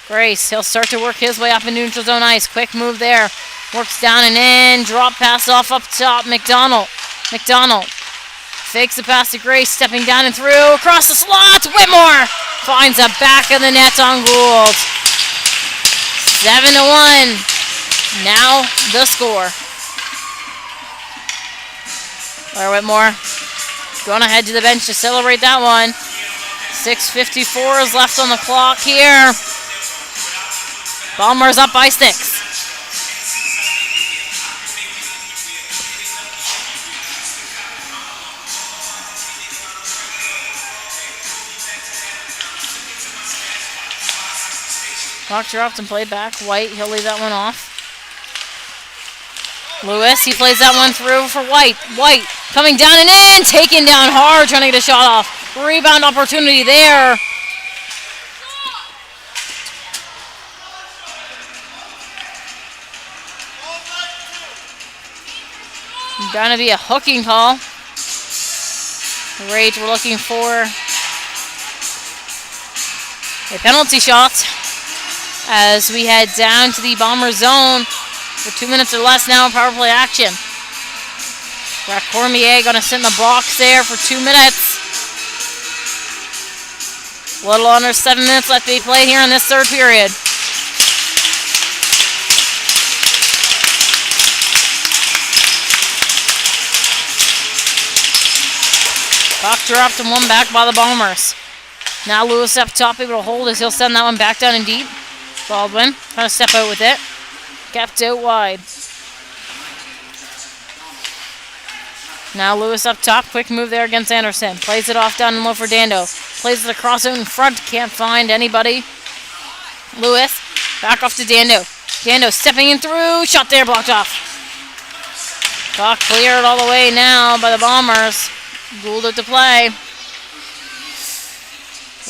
Grace, he'll start to work his way up in neutral zone ice. Quick move there. Works down and in. Drop pass off up top. McDonald fakes the pass to Grace, stepping down and through, across the slot. Whitmore finds the back of the net on Gould. 7-1. Now the score. Blair Whitmore going ahead to the bench to celebrate that one. 6:54 is left on the clock here. Bombers up by 6. Puck dropped and played back. White, he'll leave that one off. Lewis, he plays that one through for White. White coming down and in, taken down hard, trying to get a shot off. Rebound opportunity there. Gonna be a hooking call. The Rage were looking for a penalty shot as we head down to the Bomber zone for 2 minutes or less now in power play action. Got Cormier gonna sit in the box there for 2 minutes. A little under 7 minutes left to be played here in this third period. Puck dropped and one back by the Bombers. Now Lewis up top, able to hold as he'll send that one back down in deep. Baldwin trying to step out with it. Kept out wide. Now Lewis up top. Quick move there against Anderson. Plays it off down and low for Dando. Plays it across out in front. Can't find anybody. Lewis back off to Dando. Dando stepping in through. Shot there, blocked off. Puck cleared all the way now by the Bombers. Gould out to play.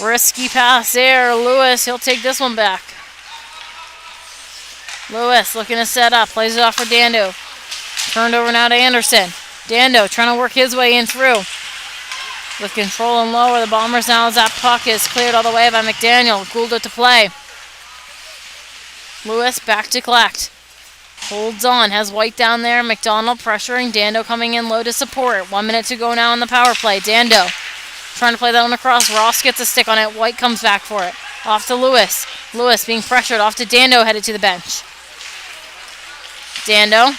Risky pass there. Lewis, he'll take this one back. Lewis looking to set up. Plays it off for Dando. Turned over now to Anderson. Dando trying to work his way in through. With control and lower, the Bombers now as that puck is cleared all the way by McDaniel. Gould out to play. Lewis back to collect. Holds on. Has White down there. McDonald pressuring. Dando coming in low to support. 1 minute to go now in the power play. Dando trying to play that one across. Ross gets a stick on it. White comes back for it. Off to Lewis. Lewis being pressured. Off to Dando, headed to the bench. Dando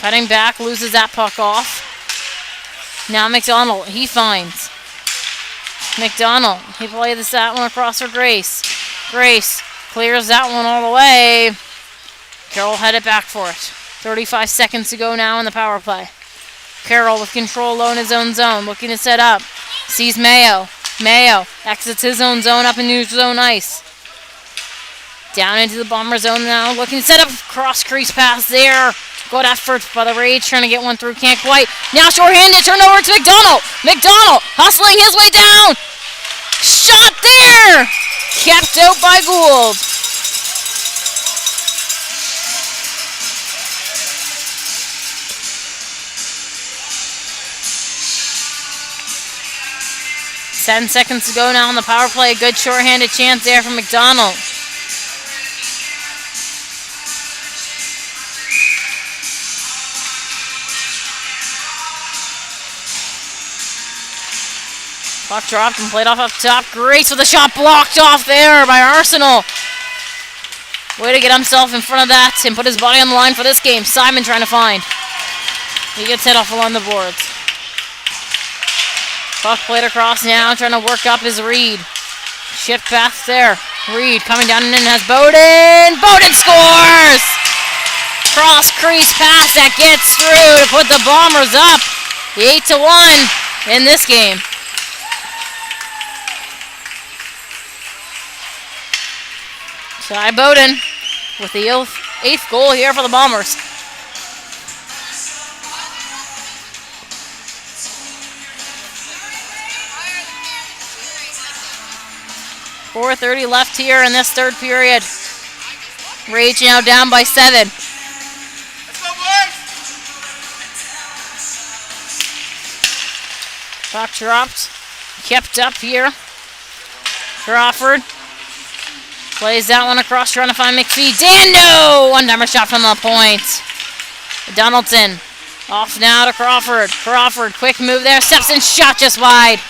cutting back, loses that puck off. Now McDonald, he finds. McDonald, he plays that one across for Grace. Grace clears that one all the way. Carroll headed back for it. 35 seconds to go now in the power play. Carroll with control low in his own zone. Looking to set up. Sees Mayo. Mayo exits his own zone up in neutral zone ice. Down into the Bomber zone now. Looking to set up. Cross crease pass there. Good effort by the Rage. Trying to get one through. Can't quite. Now short-handed. Turn over to McDonald. McDonald hustling his way down. Shot there. Kept out by Gould. Ten seconds to go now on the power play. Good short-handed chance there from McDonald. Puck dropped and played off up top. Grace with a shot blocked off there by Arsenal. Way to get himself in front of that and put his body on the line for this game. Simon trying to find. He gets hit off along the boards. Puck played across now, trying to work up his Reed. Shift pass there. Reed coming down and in has Bowden. Bowden scores! Cross crease pass that gets through to put the Bombers up 8-1 in this game. Ty Bowden with the 8th goal here for the Bombers. .4:30 left here in this third period. Rage now down by 7. Puck dropped. Kept up here. Crawford plays that one across, trying to find McPhee. Dando! One-timer shot from the point. Donaldson off now to Crawford. Crawford, quick move there. Steps in, shot just wide.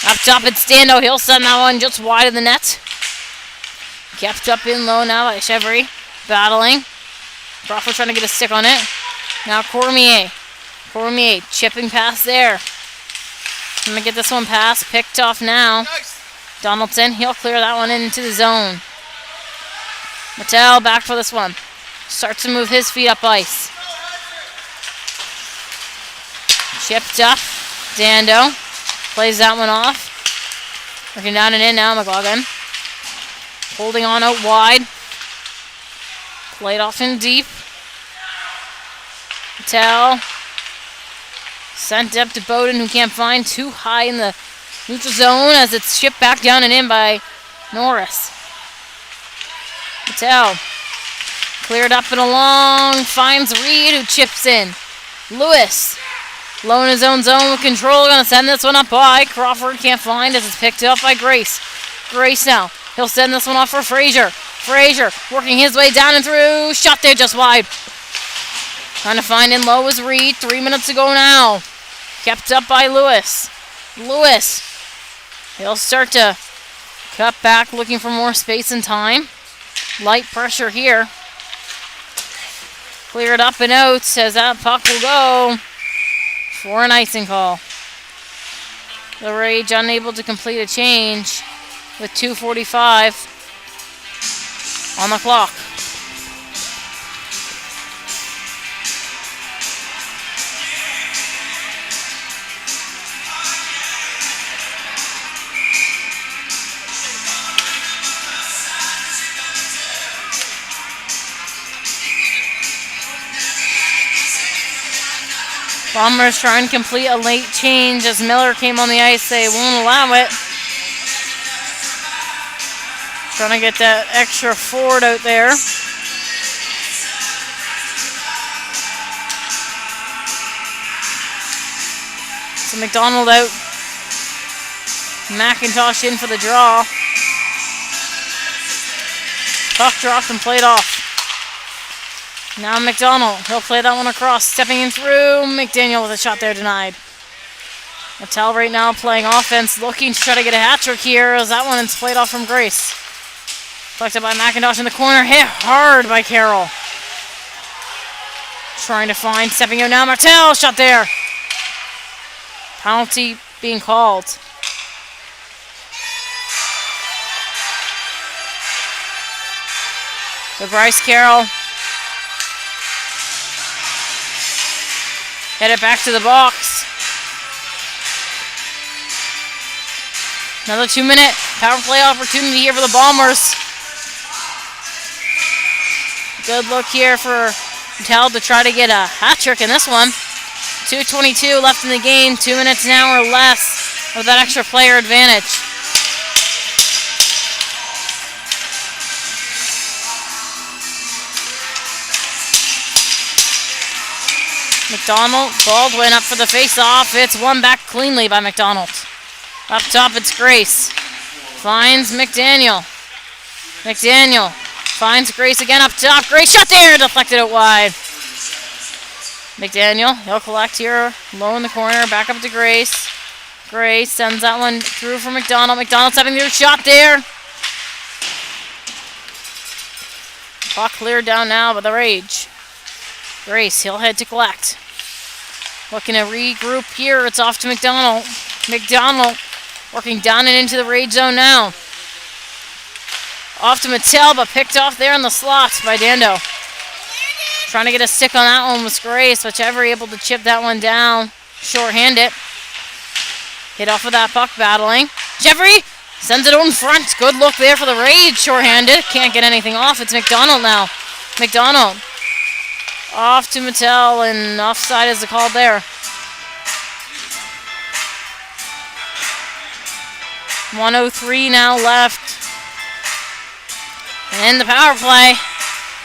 Up top it's Dando. He'll send that one just wide of the net. Kept up in low now by Chevry. Battling. Crawford trying to get a stick on it. Now Cormier. Cormier chipping past there. Gonna get this one past. Picked off now. Donaldson, he'll clear that one into the zone. Mattel back for this one. Starts to move his feet up ice. Chipped up. Dando plays that one off. Looking down and in now, McLaughlin. Holding on out wide. Played off in deep. Mattel sent up to Bowden, who can't find. Too high in the neutral zone as it's shipped back down and in by Norris. Mattel cleared up and along. Finds Reed, who chips in. Lewis low in his own zone with control. Gonna send this one up by Crawford. Can't find as it's picked up by Grace. Grace now. He'll send this one off for Frazier. Frazier working his way down and through. Shot there just wide. Trying to find in low is Reed. 3 minutes to go now. Kept up by Lewis. Lewis. He'll start to cut back, looking for more space and time. Light pressure here. Cleared up and out as that puck will go for an icing call. The Rage unable to complete a change with 2:45 on the clock. Bombers trying to complete a late change as Miller came on the ice. They won't allow it. Trying to get that extra forward out there. So McDonald out. McIntosh in for the draw. Puck dropped and played off. Now McDonald, he'll play that one across, stepping in through. McDaniel with a shot there denied. Mattel right now playing offense, looking to try to get a hat trick here as that one is played off from Grace. Collected by McIntosh in the corner, hit hard by Carroll. Trying to find, stepping out now, Martel, shot there. Penalty being called. So Bryce Carroll Head it back to the box. Another 2-minute power play opportunity here for the Bombers. Good look here for Tell to try to get a hat trick in this one. 2:22 left in the game. 2 minutes now or less with that extra player advantage. McDonald, Baldwin up for the face-off. It's won back cleanly by McDonald. Up top, it's Grace. Finds McDaniel. McDaniel finds Grace again up top. Grace shot there, deflected it wide. McDaniel, he'll collect here, low in the corner, back up to Grace. Grace sends that one through for McDonald. McDonald stepping through, shot there. Puck cleared down now by the Rage. Grace, he'll head to collect. Looking to regroup here, it's off to McDonald. McDonald working down and into the Rage zone now. Off to Mattel, but picked off there in the slot by Dando. Trying to get a stick on that one was Grace, but Jeffrey able to chip that one down. Short-handed. Hit off of that puck battling. Jeffrey sends it in front. Good look there for the Rage. Short-handed. Can't get anything off. It's McDonald now. McDonald. Off to Mattel, and offside is the call there. 1:03 now left. And the power play.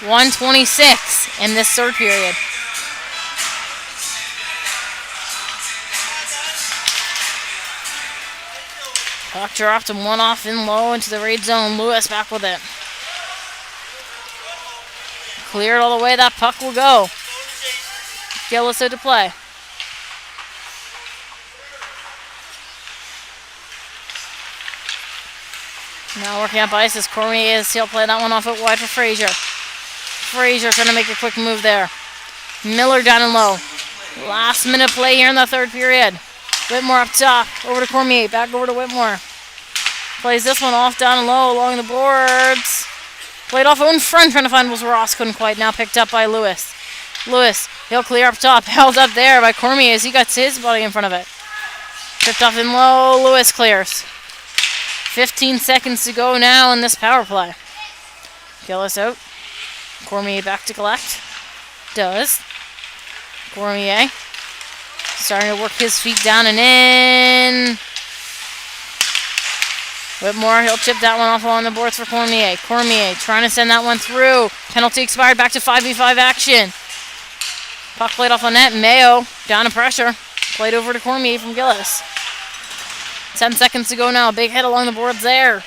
1:26 in this third period. Puck dropped and one off in low into the Raid zone. Lewis back with it. Cleared all the way, that puck will go. Gillis to play. Now working up ice as Cormier he'll play that one off it wide for Frazier. Frazier trying to make a quick move there. Miller down and low. Last minute play here in the third period. Whitmore up top, over to Cormier, back over to Whitmore. Plays this one off down and low along the boards. Played off in front, trying to find was Ross, couldn't quite. Now picked up by Lewis. Lewis, he'll clear up top, held up there by Cormier as he got his body in front of it. Tripped off in low, Lewis clears. 15 seconds to go now in this power play. Gillis out. Cormier back to collect. Does. Cormier starting to work his feet down and in. Whitmore, he'll chip that one off along the boards for Cormier. Cormier trying to send that one through. Penalty expired, back to 5v5 action. Puck played off on net. Mayo down to pressure. Played over to Cormier from Gillis. 10 seconds to go now. Big hit along the boards there.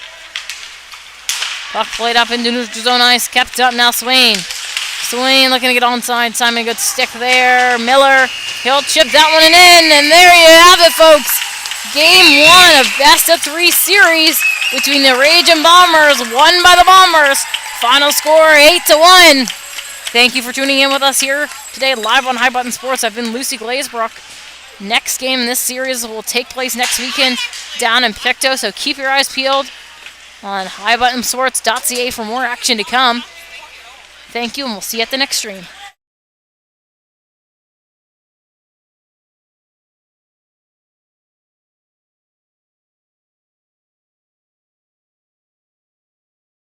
Puck played up into neutral zone ice. Kept up now Swain. Swain looking to get onside. Simon, good stick there. Miller, he'll chip that one in. And there you have it, folks. Game 1 of best of 3 series between the Rage and Bombers. Won by the Bombers. Final score 8-1. Thank you for tuning in with us here today live on High Button Sports. I've been Lucy Glazebrook. Next game in this series will take place next weekend down in Pictou, so keep your eyes peeled on highbuttonsports.ca for more action to come. Thank you, and we'll see you at the next stream.